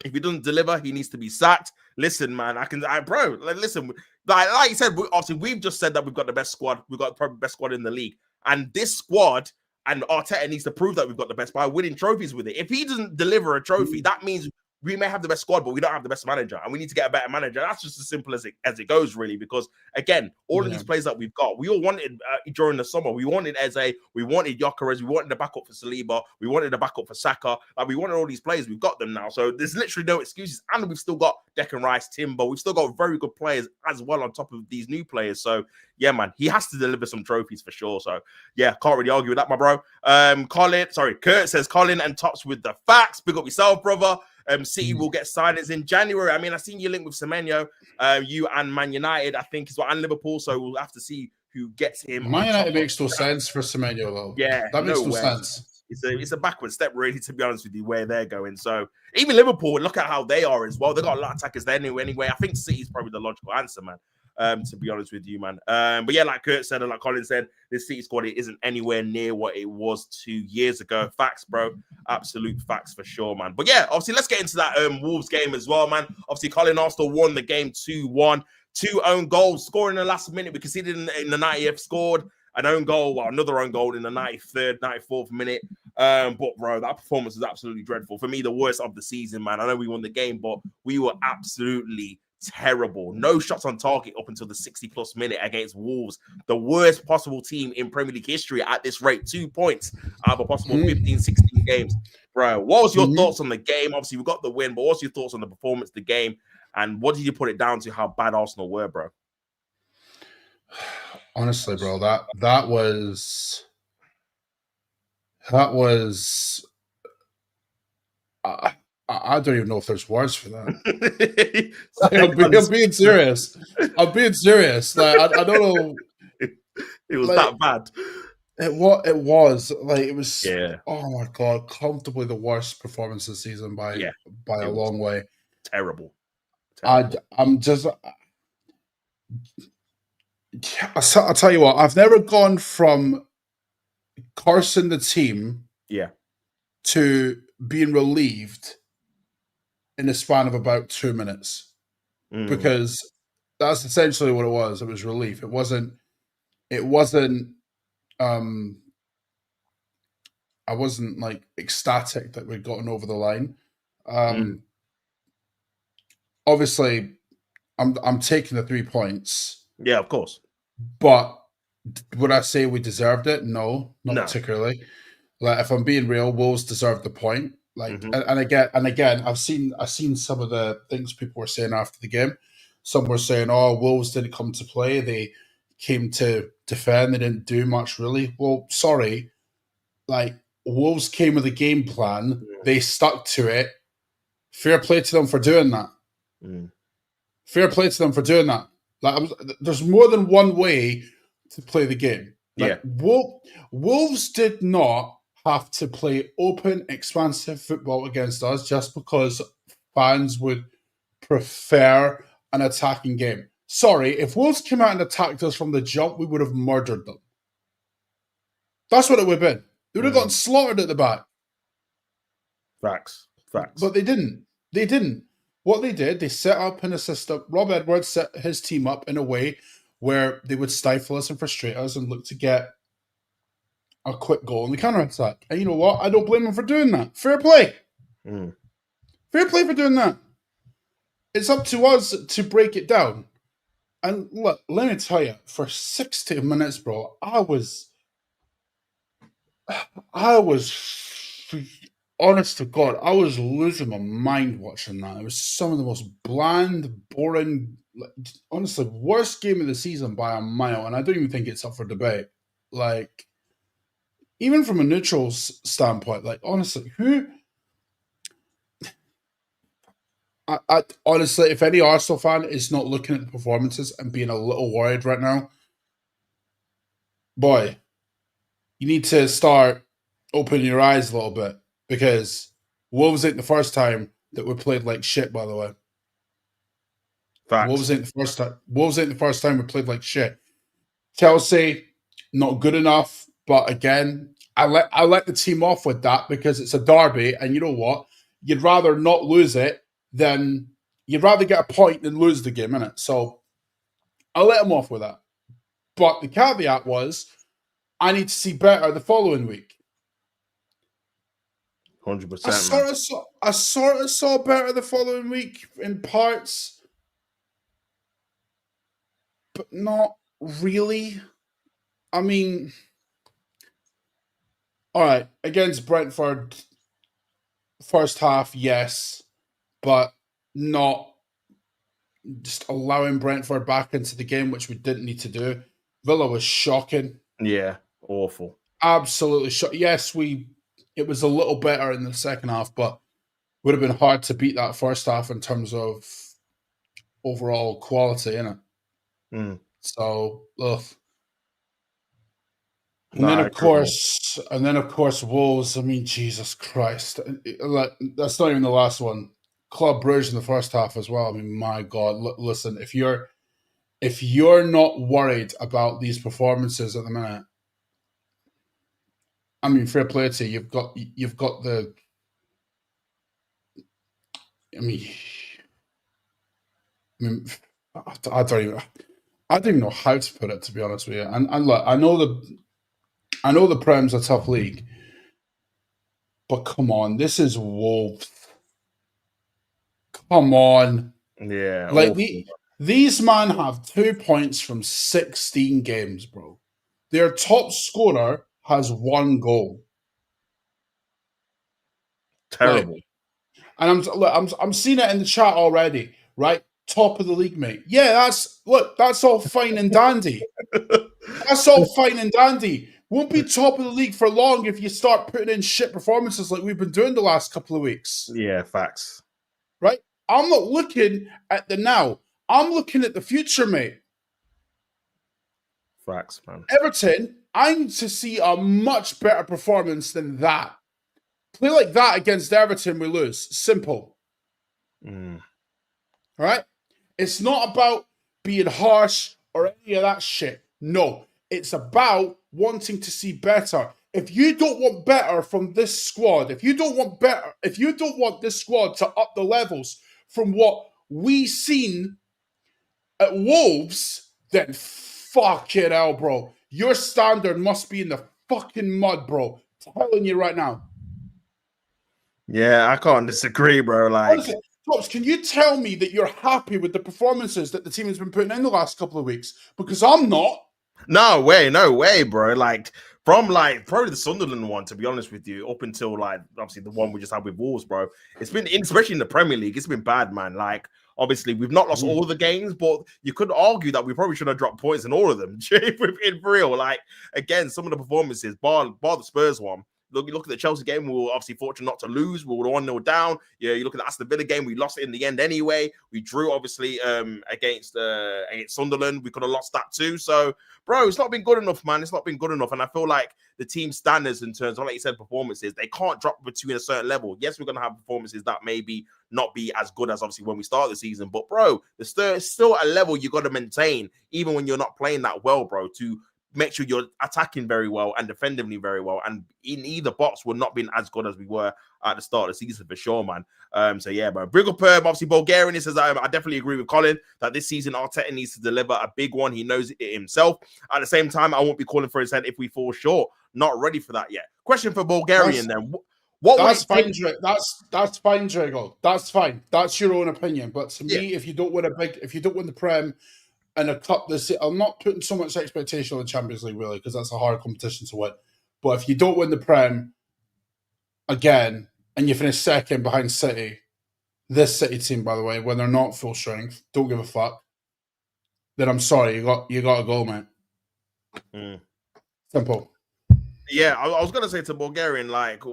If he doesn't deliver, he needs to be sacked. Listen, man, listen, like you said, obviously, we've just said that we've got the best squad. We've got probably the best squad in the league. And this squad and Arteta needs to prove that we've got the best by winning trophies with it. If he doesn't deliver a trophy, that means we may have the best squad, but we don't have the best manager, and we need to get a better manager. That's just as simple as it goes, really. Because again, all of these players that we've got, we all wanted during the summer. We wanted Eze, we wanted Gyökeres, we wanted the backup for Saliba, we wanted the backup for Saka. Like, we wanted all these players. We've got them now, so there's literally no excuses. And we've still got Declan Rice, Timber. We've still got very good players as well on top of these new players. So yeah, man, he has to deliver some trophies for sure. So yeah, can't really argue with that, my bro. Kurt says Colin and Tops with the facts. Big up yourself, brother. City will get signings in January. I mean, I seen you link with Semenyo, you and Man United, I think, is what, and Liverpool. So we'll have to see who gets him Man on top United of makes no sense for Semenyo, though. yeah, That makes no nowhere. sense. It's a backward step, really, to be honest with you, where they're going. So even Liverpool, look at how they are as well. They've got a lot of attackers there anyway. I think City's probably the logical answer, man. To be honest with you, man. But yeah, like Kurt said and like Colin said, this City squad it isn't anywhere near what it was 2 years ago. Facts, bro. Absolute facts for sure, man. But yeah, obviously, let's get into that Wolves game as well, man. Obviously, Colin Arsenal won the game 2-1. 2 own goals, scoring in the last minute. We conceded in the 90th, scored an own goal, well, another own goal in the 93rd, 94th minute. But bro, that performance was absolutely dreadful. For me, the worst of the season, man. I know we won the game, but we were absolutely terrible. No shots on target up until the 60+ minute against Wolves, the worst possible team in Premier League history at this rate. 2 points out of a possible 15, 16 games. Bro, what was your thoughts on the game? Obviously, we got the win, but what's your thoughts on the performance, the game, and what did you put it down to how bad Arsenal were, bro? Honestly, bro, that was I don't even know if there's words for that. I'm being serious. I'm being serious. Like I don't know. It was like, that bad. It was like it was. Yeah. Oh my god, comfortably the worst performance this season by a long way. Terrible. I'm just. I'll tell you what. I've never gone from cursing the team, to being relieved in the span of about 2 minutes, because that's essentially what it was. It was relief. It wasn't. I wasn't like ecstatic that we'd gotten over the line. Obviously, I'm taking the 3 points. Yeah, of course. But would I say we deserved it? No, not particularly. Like, if I'm being real, Wolves deserved the point. Like, and again, I've seen some of the things people were saying after the game. Some were saying, "Oh, Wolves didn't come to play; they came to defend. They didn't do much, really." Well, sorry, like Wolves came with a game plan. They stuck to it. Fair play to them for doing that. Fair play to them for doing that. Like, there's more than one way to play the game. Like, Wolves did not have to play open, expansive football against us just because fans would prefer an attacking game. Sorry, if Wolves came out and attacked us from the jump, we would have murdered them. That's what it would have been. They would have gotten slaughtered at the back. Facts. But they didn't. They didn't. What they did, they set up in a system. Rob Edwards set his team up in a way where they would stifle us and frustrate us and look to get a quick goal in the counter-attack. And you know what? I don't blame them for doing that. Fair play. Fair play for doing that. It's up to us to break it down. And look, let me tell you, for 60 minutes, bro, I was honest to God, I was losing my mind watching that. It was some of the most bland, boring, honestly, worst game of the season by a mile. And I don't even think it's up for debate. Like, even from a neutral standpoint, like, honestly, I honestly, if any Arsenal fan is not looking at the performances and being a little worried right now, boy, you need to start opening your eyes a little bit, because Wolves ain't the first time that we played like shit, by the way. Facts. Wolves ain't the first time we played like shit. Chelsea, not good enough, but again, I let the team off with that because it's a derby, and you know what? You'd rather not lose it than you'd rather get a point than lose the game, innit? So I let them off with that. But the caveat was, I need to see better the following week. 100%. I sort of saw better the following week in parts, but not really. I mean, all right, against Brentford, first half, yes, but not just allowing Brentford back into the game, which we didn't need to do. Villa was shocking. Yeah, awful. Absolutely shocking. Yes, it was a little better in the second half, but would have been hard to beat that first half in terms of overall quality, innit? So, ugh. And then, of course, Wolves. I mean, Jesus Christ, that's not even the last one. Club Brugge in the first half as well. I mean, my God, listen, if you're not worried about these performances at the minute, I mean, fair play to you. You've got the. I mean, I don't even know how to put it, to be honest with you. And look, I know the Prem's a tough league, but come on, this is Wolves. Come on, Yeah, like these man have 2 points from 16 games, bro. Their top scorer has 1 goal. Terrible. And I'm seeing it in the chat already, right? Top of the league, mate. Yeah, that's all fine and dandy. That's all fine and dandy. Won't be top of the league for long if you start putting in shit performances like we've been doing the last couple of weeks. Yeah, facts. Right? I'm not looking at the now. I'm looking at the future, mate. Facts, man. Everton, I need to see a much better performance than that. Play like that against Everton, we lose. Simple. All right? It's not about being harsh or any of that shit. No. It's about wanting to see better. If you don't want better from this squad, if you don't want this squad to up the levels from what we seen at Wolves, then fucking hell, bro. Your standard must be in the fucking mud, bro. I'm telling you right now. Yeah, I can't disagree, bro. Like, honestly, Tops, can you tell me that you're happy with the performances that the team has been putting in the last couple of weeks? Because I'm not. No way, bro. Like, from like probably the Sunderland one, to be honest with you, up until like obviously the one we just had with Wolves, bro. It's been, especially in the Premier League, it's been bad, man. Like, obviously we've not lost all the games, but you could argue that we probably should have dropped points in all of them. In real, like, again, some of the performances, bar the Spurs one. Look at the Chelsea game. We were obviously fortunate not to lose. We were 1-0 down. Yeah, you look at the Aston Villa game. We lost it in the end anyway. We drew, obviously, against Sunderland. We could have lost that too. So, bro, it's not been good enough, man. It's not been good enough. And I feel like the team standards in terms of, like you said, performances, they can't drop between a certain level. Yes, we're going to have performances that maybe not be as good as, obviously, when we start the season. But, bro, there's still a level you got to maintain, even when you're not playing that well, bro, to make sure you're attacking very well and defensively very well. And in either box, we're not being as good as we were at the start of the season for sure, man. So yeah, man. Briggle obviously Bulgarian. He says, I definitely agree with Colin that this season Arteta needs to deliver a big one. He knows it himself. At the same time, I won't be calling for his head if we fall short. Not ready for that yet. Question for Bulgarian then. That's fine, that's fine, Drago. That's fine. That's your own opinion. But to me, if you don't win the Prem and a cup this year, I'm not putting so much expectation on the Champions League, really, because that's a hard competition to win. But if you don't win the Prem again and you finish second behind City, this City team, by the way, when they're not full strength, don't give a fuck, then I'm sorry, you got to go, man. Simple. Yeah, I was gonna say to Bulgarian, like,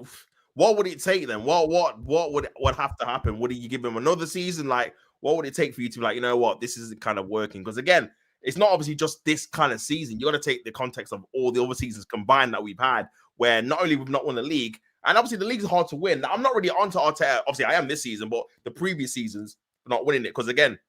what would it take then? What would have to happen? Would you give him another season? Like, what would it take for you to be like, you know what, this isn't kind of working? Because again, it's not obviously just this kind of season. You got to take the context of all the other seasons combined that we've had, where not only we've not won the league, and obviously the league's hard to win. Now, I'm not really onto Arteta. Obviously, I am this season, but the previous seasons not winning it because again,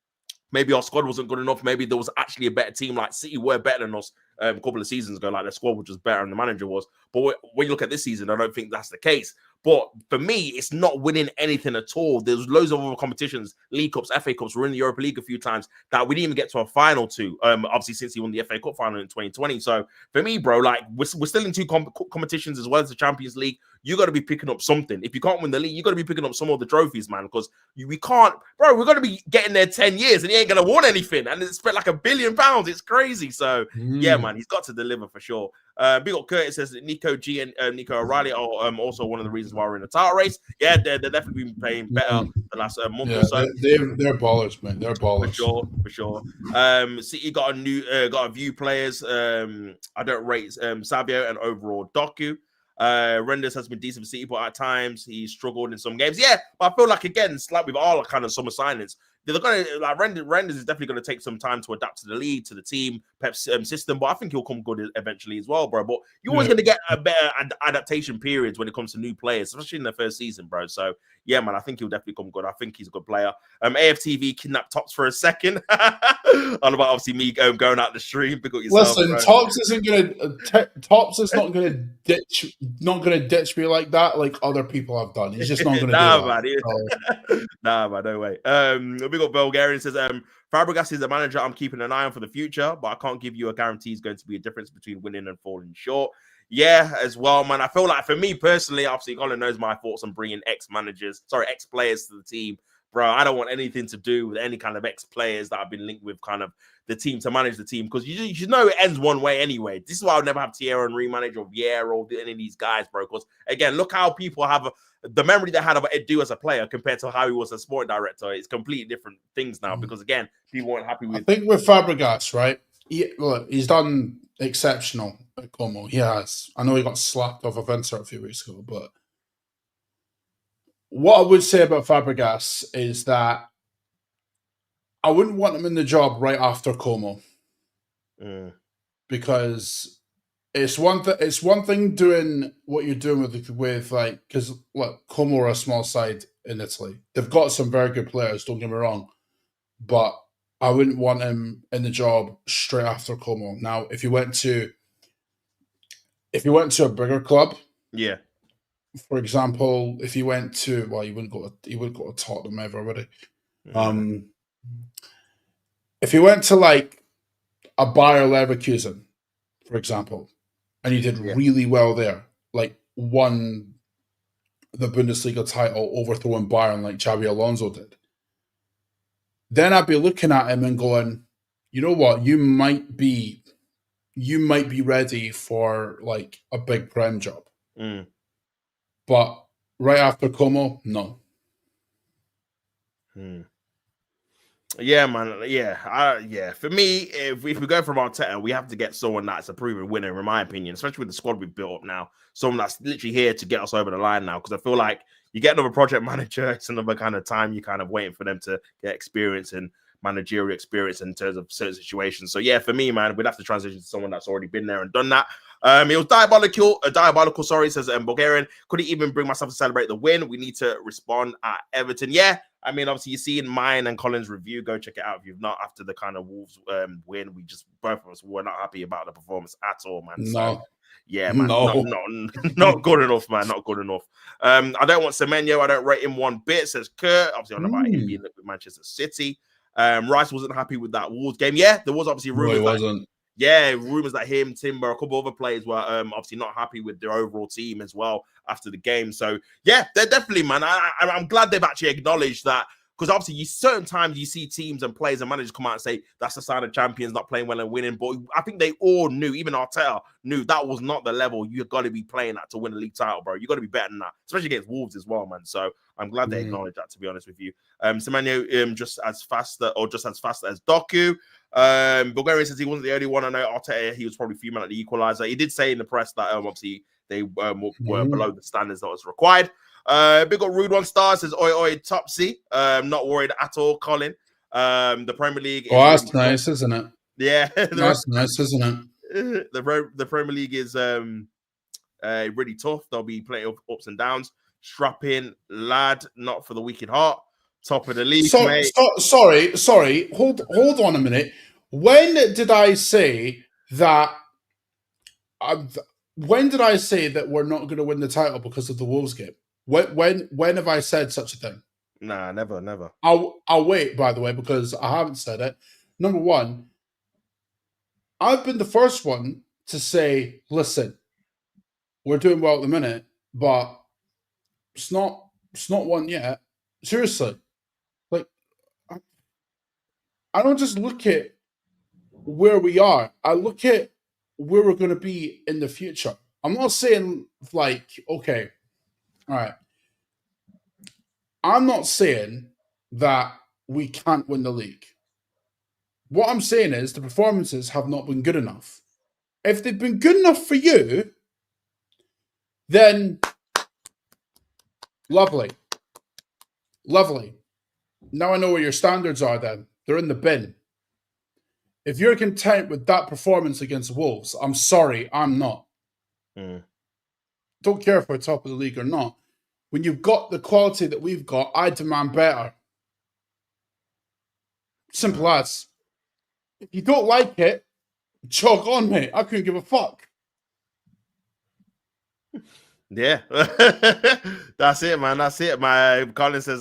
maybe our squad wasn't good enough. Maybe there was actually a better team. Like City were better than us a couple of seasons ago. Like the squad was just better and the manager was. But when you look at this season, I don't think that's the case. But for me, it's not winning anything at all. There's loads of other competitions, League Cups, FA Cups. We're in the Europa League a few times that we didn't even get to a final to. Obviously, since he won the FA Cup final in 2020. So for me, bro, like we're still in two competitions as well as the Champions League. You got to be picking up something. If you can't win the league, you got to be picking up some of the trophies, man. Because we can't, bro. We're going to be getting there 10 years and he ain't going to win anything. And it's spent like £1 billion. It's crazy. So yeah, man, he's got to deliver for sure. Big up Curtis says that Nico G and Nico O'Reilly are also one of the reasons why we're in the title race. Yeah, they're definitely been playing better the last month or so. They're ballers, man. They're ballers for sure. City got a few players. I don't rate Savio and overall Doku. Renders has been decent for City, but at times he struggled in some games. Yeah, but I feel like again, it's like with all kind of summer signings, they're going to like Renders is definitely going to take some time to adapt to the league, to the team, Pep's system. But I think he'll come good eventually as well, bro. But you're always going to get a better adaptation periods when it comes to new players, especially in the first season, bro. So yeah, man, I think he'll definitely come good. I think he's a good player. AFTV kidnapped Tops for a second. All about obviously me going out the stream. Pick up yourself. Listen, bro. Tops isn't gonna. Tops is not gonna ditch me like that, like other people have done. He's just not gonna do that. Man, nah, man, no way. We got Bulgarian says, Fabregas is a manager I'm keeping an eye on for the future, but I can't give you a guarantee he's going to be a difference between winning and falling short. Yeah, as well, man. I feel like for me personally, obviously, Colin knows my thoughts on bringing ex-players to the team. Bro, I don't want anything to do with any kind of ex-players that have been linked with kind of the team to manage the team, because you should know it ends one way anyway. This is why I would never have Thierry Henry manage or Vieira or any of these guys, bro. Because again, look how people have the memory they had of Edu as a player compared to how he was a sporting director. It's completely different things now because again, people weren't happy with. I think with Fabregas, right? He's done exceptional at Como. He has. I know he got slapped off a Venture a few weeks ago, but what I would say about Fabregas is that I wouldn't want him in the job right after Como, because it's one thing doing what you're doing with like, because look, Como are a small side in Italy. They've got some very good players. Don't get me wrong, but I wouldn't want him in the job straight after Como. Now, if you went to a bigger club, yeah. For example, if you went to, well, you wouldn't go to Tottenham ever, would he? If you went to like a Bayer Leverkusen, for example, and you did really well there, like won the Bundesliga title, overthrowing Bayern like Xabi Alonso did, then I'd be looking at him and going, you know what, you might be ready for like a big Prem job. But right after Como, no. Yeah, man. Yeah. For me, if we go from Arteta, we have to get someone that's a proven winner, in my opinion, especially with the squad we've built up now. Someone that's literally here to get us over the line now. Because I feel like you get another project manager, it's another kind of time you're kind of waiting for them to get experience and managerial experience in terms of certain situations. So yeah, for me, man, we'd have to transition to someone that's already been there and done that. It was diabolical, sorry, says Bulgarian. Couldn't even bring myself to celebrate the win. We need to respond at Everton. Yeah, I mean, obviously, you see in mine and Colin's review, go check it out if you've not. After the kind of Wolves win, both of us were not happy about the performance at all, man. No. So, yeah, man, not good enough, man, not good enough. I don't want Semenyo. I don't rate him one bit, says Kurt. Obviously, on about him being with Manchester City. Rice wasn't happy with that Wolves game. Yeah, there was obviously rumors. Rumors that him, Timber, a couple other players were obviously not happy with their overall team as well after the game. So yeah, they're definitely, man. I'm glad they've actually acknowledged that, because obviously certain times you see teams and players and managers come out and say that's a sign of champions not playing well and winning. But I think they all knew, even Arteta knew, that was not the level you've got to be playing at to win a league title, bro. You got to be better than that, especially against Wolves as well, man. So I'm glad they acknowledged that, to be honest with you. Semenyo just as fast as Doku. Bulgarian says he wasn't the only one. I know Arteta, he was probably fuming at the equalizer. He did say in the press that obviously they were below the standards that was required. Big got Rude One Star says oi Topsy. Not worried at all, Colin. The Premier League. That's nice, isn't it? Yeah, that's nice, isn't it? The Premier League is really tough. There'll be plenty of ups and downs. Strap in, lad. Not for the weak at heart. Top of the league, mate. Sorry. Hold on a minute. When did I say that? When did I say that we're not going to win the title because of the Wolves game? When have I said such a thing? Nah, never. I'll wait, by the way, because I haven't said it. Number one, I've been the first one to say, listen, we're doing well at the minute, but it's not one yet. Seriously. Like, I don't just look at where we are. I look at where we're going to be in the future. I'm not saying, like, okay, all right. I'm not saying that we can't win the league. What I'm saying is the performances have not been good enough. If they've been good enough for you, then lovely. Now I know where your standards are then. They're in the bin. If you're content with that performance against Wolves, I'm sorry, I'm not. Don't care if we're top of the league or not. When you've got the quality that we've got, I demand better. Simple as. If you don't like it, jog on, mate. I couldn't give a fuck. Yeah, that's it, man. That's it. My Colin says,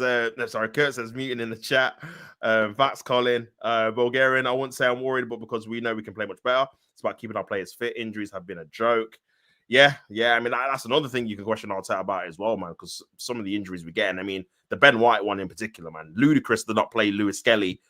sorry, Kurt says muting in the chat. Facts, Colin. Bulgarian, I wouldn't say I'm worried, but because we know we can play much better, it's about keeping our players fit. Injuries have been a joke. Yeah. I mean, that's another thing you can question Arteta about as well, man, because some of the injuries we're getting, I mean, the Ben White one in particular, man. Ludicrous did not play Lewis Skelly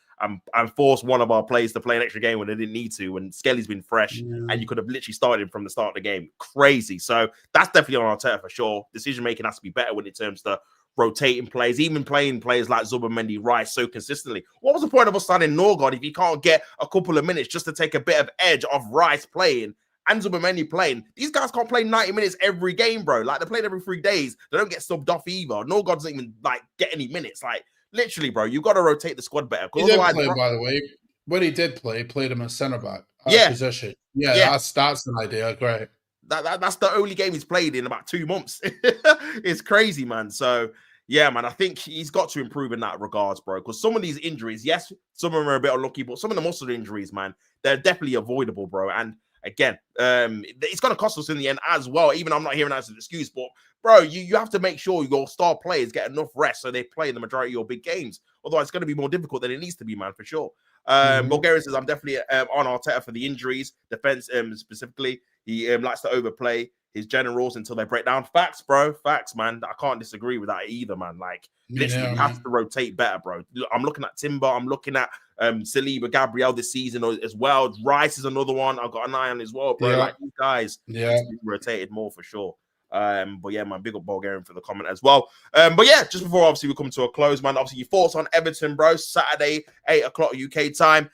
and forced one of our players to play an extra game when they didn't need to, when Skelly's been fresh and you could have literally started him from the start of the game. Crazy. So that's definitely on Arteta for sure. Decision making has to be better when it comes to rotating players, even playing players like Zubomendi, Rice so consistently. What was the point of us signing Norgard if you can't get a couple of minutes just to take a bit of edge off Rice playing and Zubomendi playing? These guys can't play 90 minutes every game, bro. Like, they're playing every 3 days. They don't get subbed off either. Norgard doesn't even like get any minutes. Like, literally, bro, you got to rotate the squad better. He did play, by the way. When he did play, he played him as centre back position. Yeah, that's an idea. Great. That's the only game he's played in about 2 months. It's crazy, man. So yeah, man, I think he's got to improve in that regards, bro. Because some of these injuries, yes, some of them are a bit unlucky, but some of the muscle injuries, man, they're definitely avoidable, bro. And again, it's going to cost us in the end as well. Even I'm not hearing that as an excuse, but bro, you have to make sure your star players get enough rest so they play the majority of your big games. Otherwise, it's going to be more difficult than it needs to be, man, for sure. Bulgarian says, I'm definitely on Arteta for the injuries, defense specifically. He likes to overplay his generals until they break down. Facts, bro. Facts, man. I can't disagree with that either, man. Like, literally, he has to rotate better, bro. I'm looking at Timber. I'm looking at Saliba, Gabriel this season as well. Rice is another one I've got an eye on as well, bro. Like, these guys need to be rotated more for sure. But yeah, man, big up Bulgarian for the comment as well. But yeah, just before obviously we come to a close, man, obviously your thoughts on Everton, bro. Saturday, 8 o'clock UK time.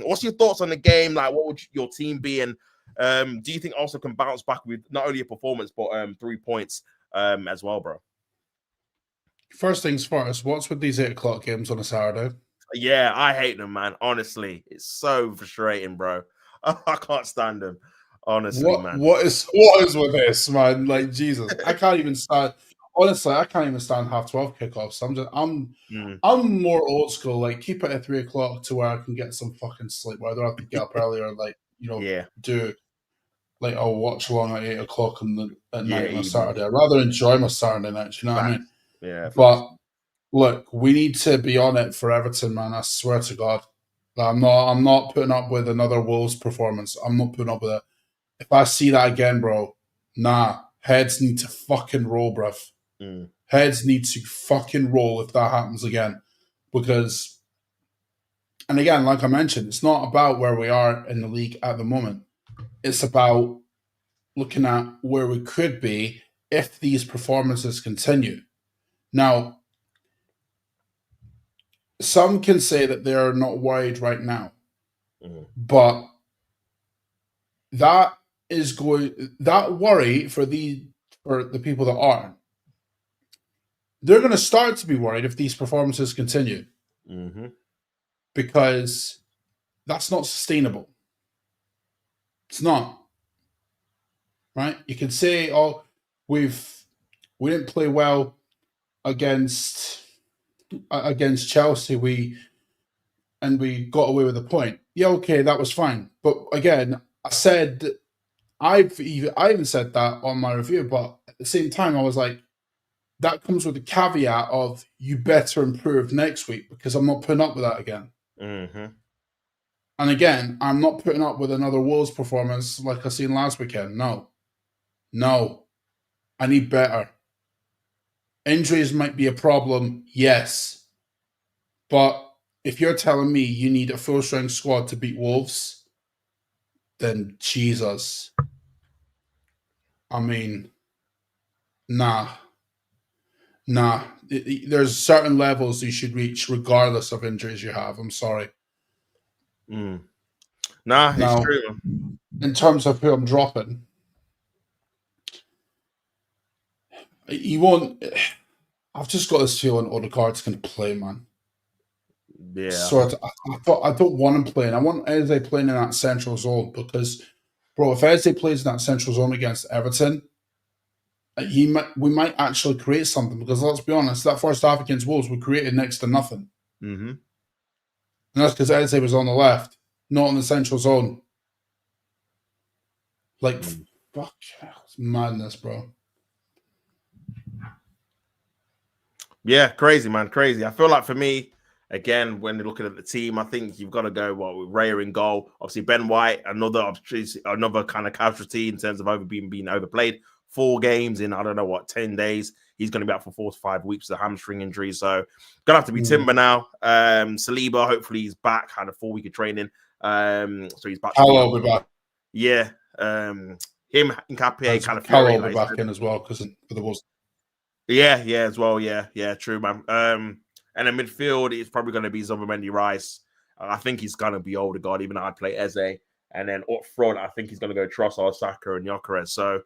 What's your thoughts on the game? Like, what would your team be? And do you think also can bounce back with not only a performance but 3 points as well, bro? First things first, what's with these 8 o'clock games on a Saturday? Yeah, I hate them, man. Honestly, it's so frustrating, bro. I can't stand them. Honestly, man. What is with this, man? Like, Jesus, I can't even stand. Honestly, I can't even stand 12:30 kickoffs. I'm more old school. Like, keep it at 3 o'clock to where I can get some fucking sleep. Where I don't have to get up earlier. Like, do like I'll watch along at 8 o'clock at night on a Saturday. I'd rather enjoy my Saturday night. You know what I mean? Yeah. But look, we need to be on it for Everton, man. I swear to God, I'm not putting up with another Wolves performance. I'm not putting up with it. If I see that again, bro, nah. Heads need to fucking roll, bruv. Heads need to fucking roll if that happens again. Because, and again, like I mentioned, it's not about where we are in the league at the moment. It's about looking at where we could be if these performances continue. Now, some can say that they're not worried right now, but that worry for the people that aren't, they're going to start to be worried if these performances continue, because that's not sustainable. It's not, right? You can say, "Oh, we didn't play well against Chelsea. We got away with a point." Yeah, okay, that was fine. But again, I even said that on my review, but at the same time, I was like, that comes with the caveat of you better improve next week, because I'm not putting up with that again. And again, I'm not putting up with another Wolves performance like I seen last weekend. No, I need better. Injuries might be a problem, yes, but if you're telling me you need a full-strength squad to beat Wolves, then Jesus. I mean, nah. There's certain levels you should reach regardless of injuries you have. I'm sorry. Nah, it's true. In terms of who I'm dropping, you won't. I've just got this feeling Odegaard's going to play, man. Yeah. So I don't want him playing. I want Eze playing in that central zone because, bro, if Eze plays in that central zone against Everton, we might actually create something because let's be honest, that first half against Wolves we created next to nothing, Mm-hmm. and that's because Eze was on the left, not in the central zone. Like, fuck, it's madness, bro. Yeah, crazy, man, crazy. I feel like for me, again, when you're looking at the team, I think you've got to go with Raya in goal. Obviously, Ben White, another kind of casualty in terms of being overplayed. 4 games in, I don't know what, 10 days. He's going to be out for 4 to 5 weeks with a hamstring injury. So, going to have to be Timber now. Saliba, hopefully, he's back. Had a 4 week of training. So, he's back. Hello, will be back. Yeah. Him, Nkapie, kind of Hello will be back in as well because for the Wolves. Yeah, as well. Yeah, true, man. And in midfield, it's probably going to be Zubimendi Rice. I think he's going to be Odegaard, even though I'd play Eze. And then up front, I think he's going to go Trossard, Saka, and Gyökeres. So,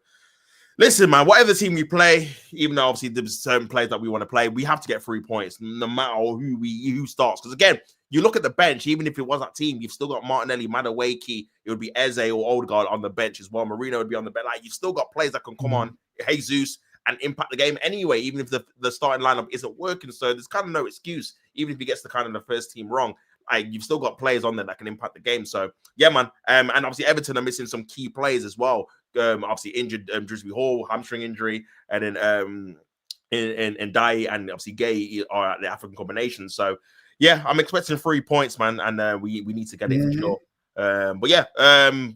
listen, man, whatever team we play, even though obviously there's certain players that we want to play, we have to get 3 points, no matter who starts. Because again, you look at the bench, even if it was that team, you've still got Martinelli, Madueke, it would be Eze or Odegaard on the bench as well. Marino would be on the bench. Like, you've still got players that can come on, Jesus, and impact the game anyway, even if the starting lineup isn't working. So there's kind of no excuse, even if he gets the kind of the first team wrong. You've still got players on there that can impact the game. So yeah, man. And obviously Everton are missing some key players as well. Obviously injured Drisby Hall, hamstring injury, and then and Dai and obviously Gay are at the African combination. So yeah, I'm expecting 3 points, man, and we need to get it for sure. But yeah,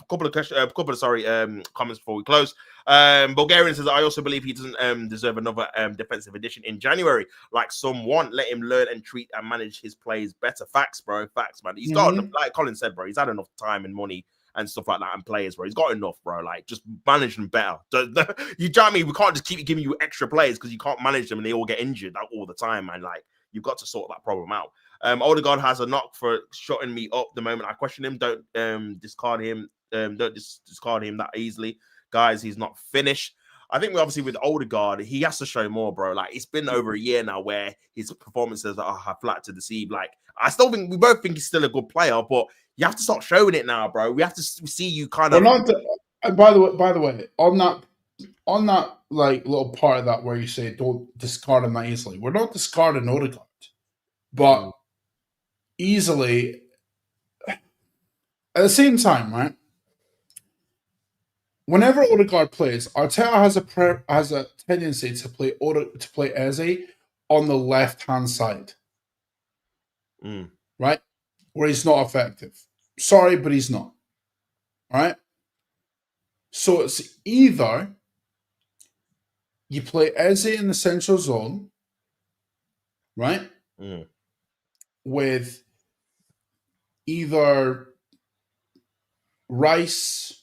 couple of comments before we close. Bulgarian says, I also believe he doesn't deserve another defensive edition in January. Like some want, let him learn and treat and manage his plays better. Facts, bro. Facts, man. He's got, like Colin said, bro, he's had enough time and money and stuff like that and players, bro. He's got enough, bro. Like, just manage them better. You know what I mean? We can't just keep giving you extra players because you can't manage them and they all get injured all the time, man. Like, you've got to sort that problem out. Odegaard has a knock for shutting me up the moment I question him. Don't discard him. Don't discard him that easily. Guys, he's not finished. I think obviously with Odegaard, he has to show more, bro. Like, it's been over a year now where his performances are flat to deceive. Like, I still think we both think he's still a good player, but you have to start showing it now, bro. We have to see you kind of. And by the way, on that like little part of that where you say don't discard him that easily, we're not discarding Odegaard, but easily at the same time, right? Whenever Odegaard plays, Arteta has a tendency to play Eze on the left hand side, right, where he's not effective. Sorry, but he's not. Right? So it's either you play Eze in the central zone, right? With either Rice,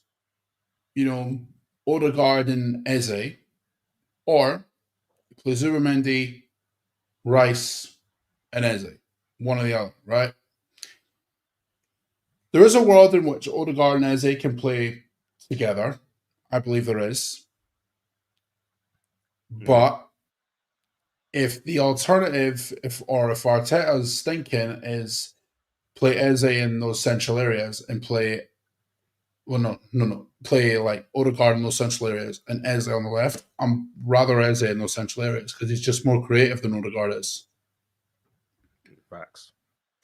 Odegaard and Eze, or you play Zubimendi, Rice, and Eze. One or the other, right? There is a world in which Odegaard and Eze can play together. I believe there is. But if the alternative, if Arteta's thinking is play Eze in those central areas and play like Odegaard in those central areas and Eze on the left, I'm rather Eze in those central areas because he's just more creative than Odegaard is. Facts.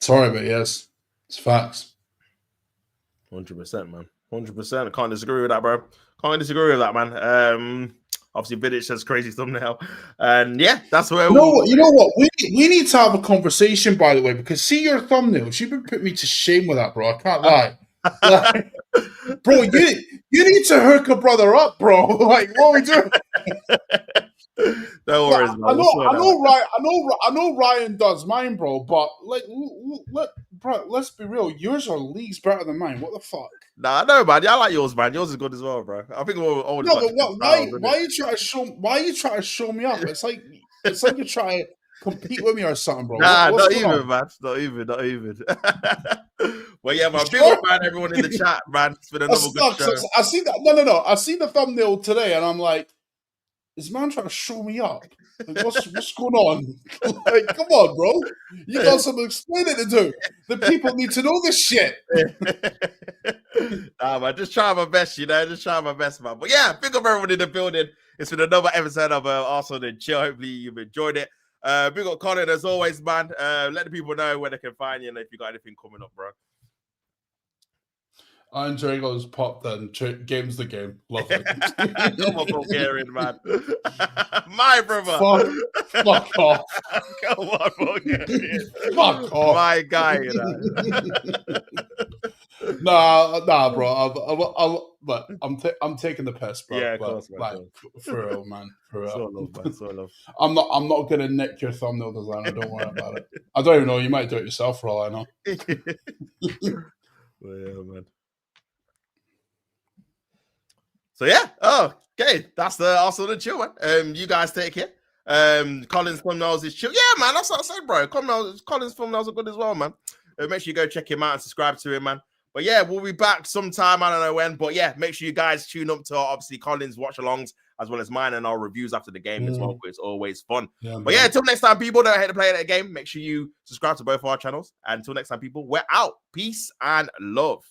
Sorry, but yes, it's facts. 100%, man. 100%. I can't disagree with that, bro. Can't disagree with that, man. Obviously, Vidic says crazy thumbnail. And yeah, that's where you know what? We need to have a conversation, by the way, because see your thumbnails. You've been putting me to shame with that, bro. I can't lie. Bro, you need to hook a brother up, bro. Like, what are we doing? No worries, man. I know Ryan does mine, bro, but like, let's be real. Yours are leagues better than mine. What the fuck? Nah, no, man. I like yours, man. Yours is good as well, bro. I think we're all. No, but why are you trying to show me up? It's like you're trying to compete with me or something, bro. Nah, not even, man. Not even. Well, yeah, man. Big up, man. Everyone in the chat, man. It's been another good show. I see that. No. I see the thumbnail today, and I'm like, is man trying to show me up? Like, what's going on? Like, come on, bro. You got some explaining to do. The people need to know this shit. Nah, man, just trying my best, just trying my best, man. But yeah, big up everyone in the building. It's been another episode of Arsenal and Chill. Hopefully you've enjoyed it. Big up Colin as always, man. Let the people know where they can find you and if you got anything coming up, bro. I'm Drago's pop then. Game's the game. Love it. Come on, Bulgarian, man. My brother. Fuck off. Come on, Bulgarian. Fuck off. My guy, Nah, bro. But I'm taking the piss, bro. Yeah, of but, course, man. like, for real, man. For real. So love, man. So love. I'm not gonna nick your thumbnail designer. Don't worry about it. I don't even know. You might do it yourself for all I know. Well, yeah, man. So yeah, okay, that's the Arsenal and Chill, man. You guys take care. Colin's thumbnails is chill. Yeah, man, that's what I said, bro. Colin's thumbnails are good as well, man. Make sure you go check him out and subscribe to him, man. But yeah, we'll be back sometime. I don't know when, but yeah, make sure you guys tune up to obviously Colin's watch-alongs as well as mine and our reviews after the game as well. It's always fun. Yeah, but yeah, until next time, people, don't hate to play that game. Make sure you subscribe to both of our channels. And until next time, people, we're out. Peace and love.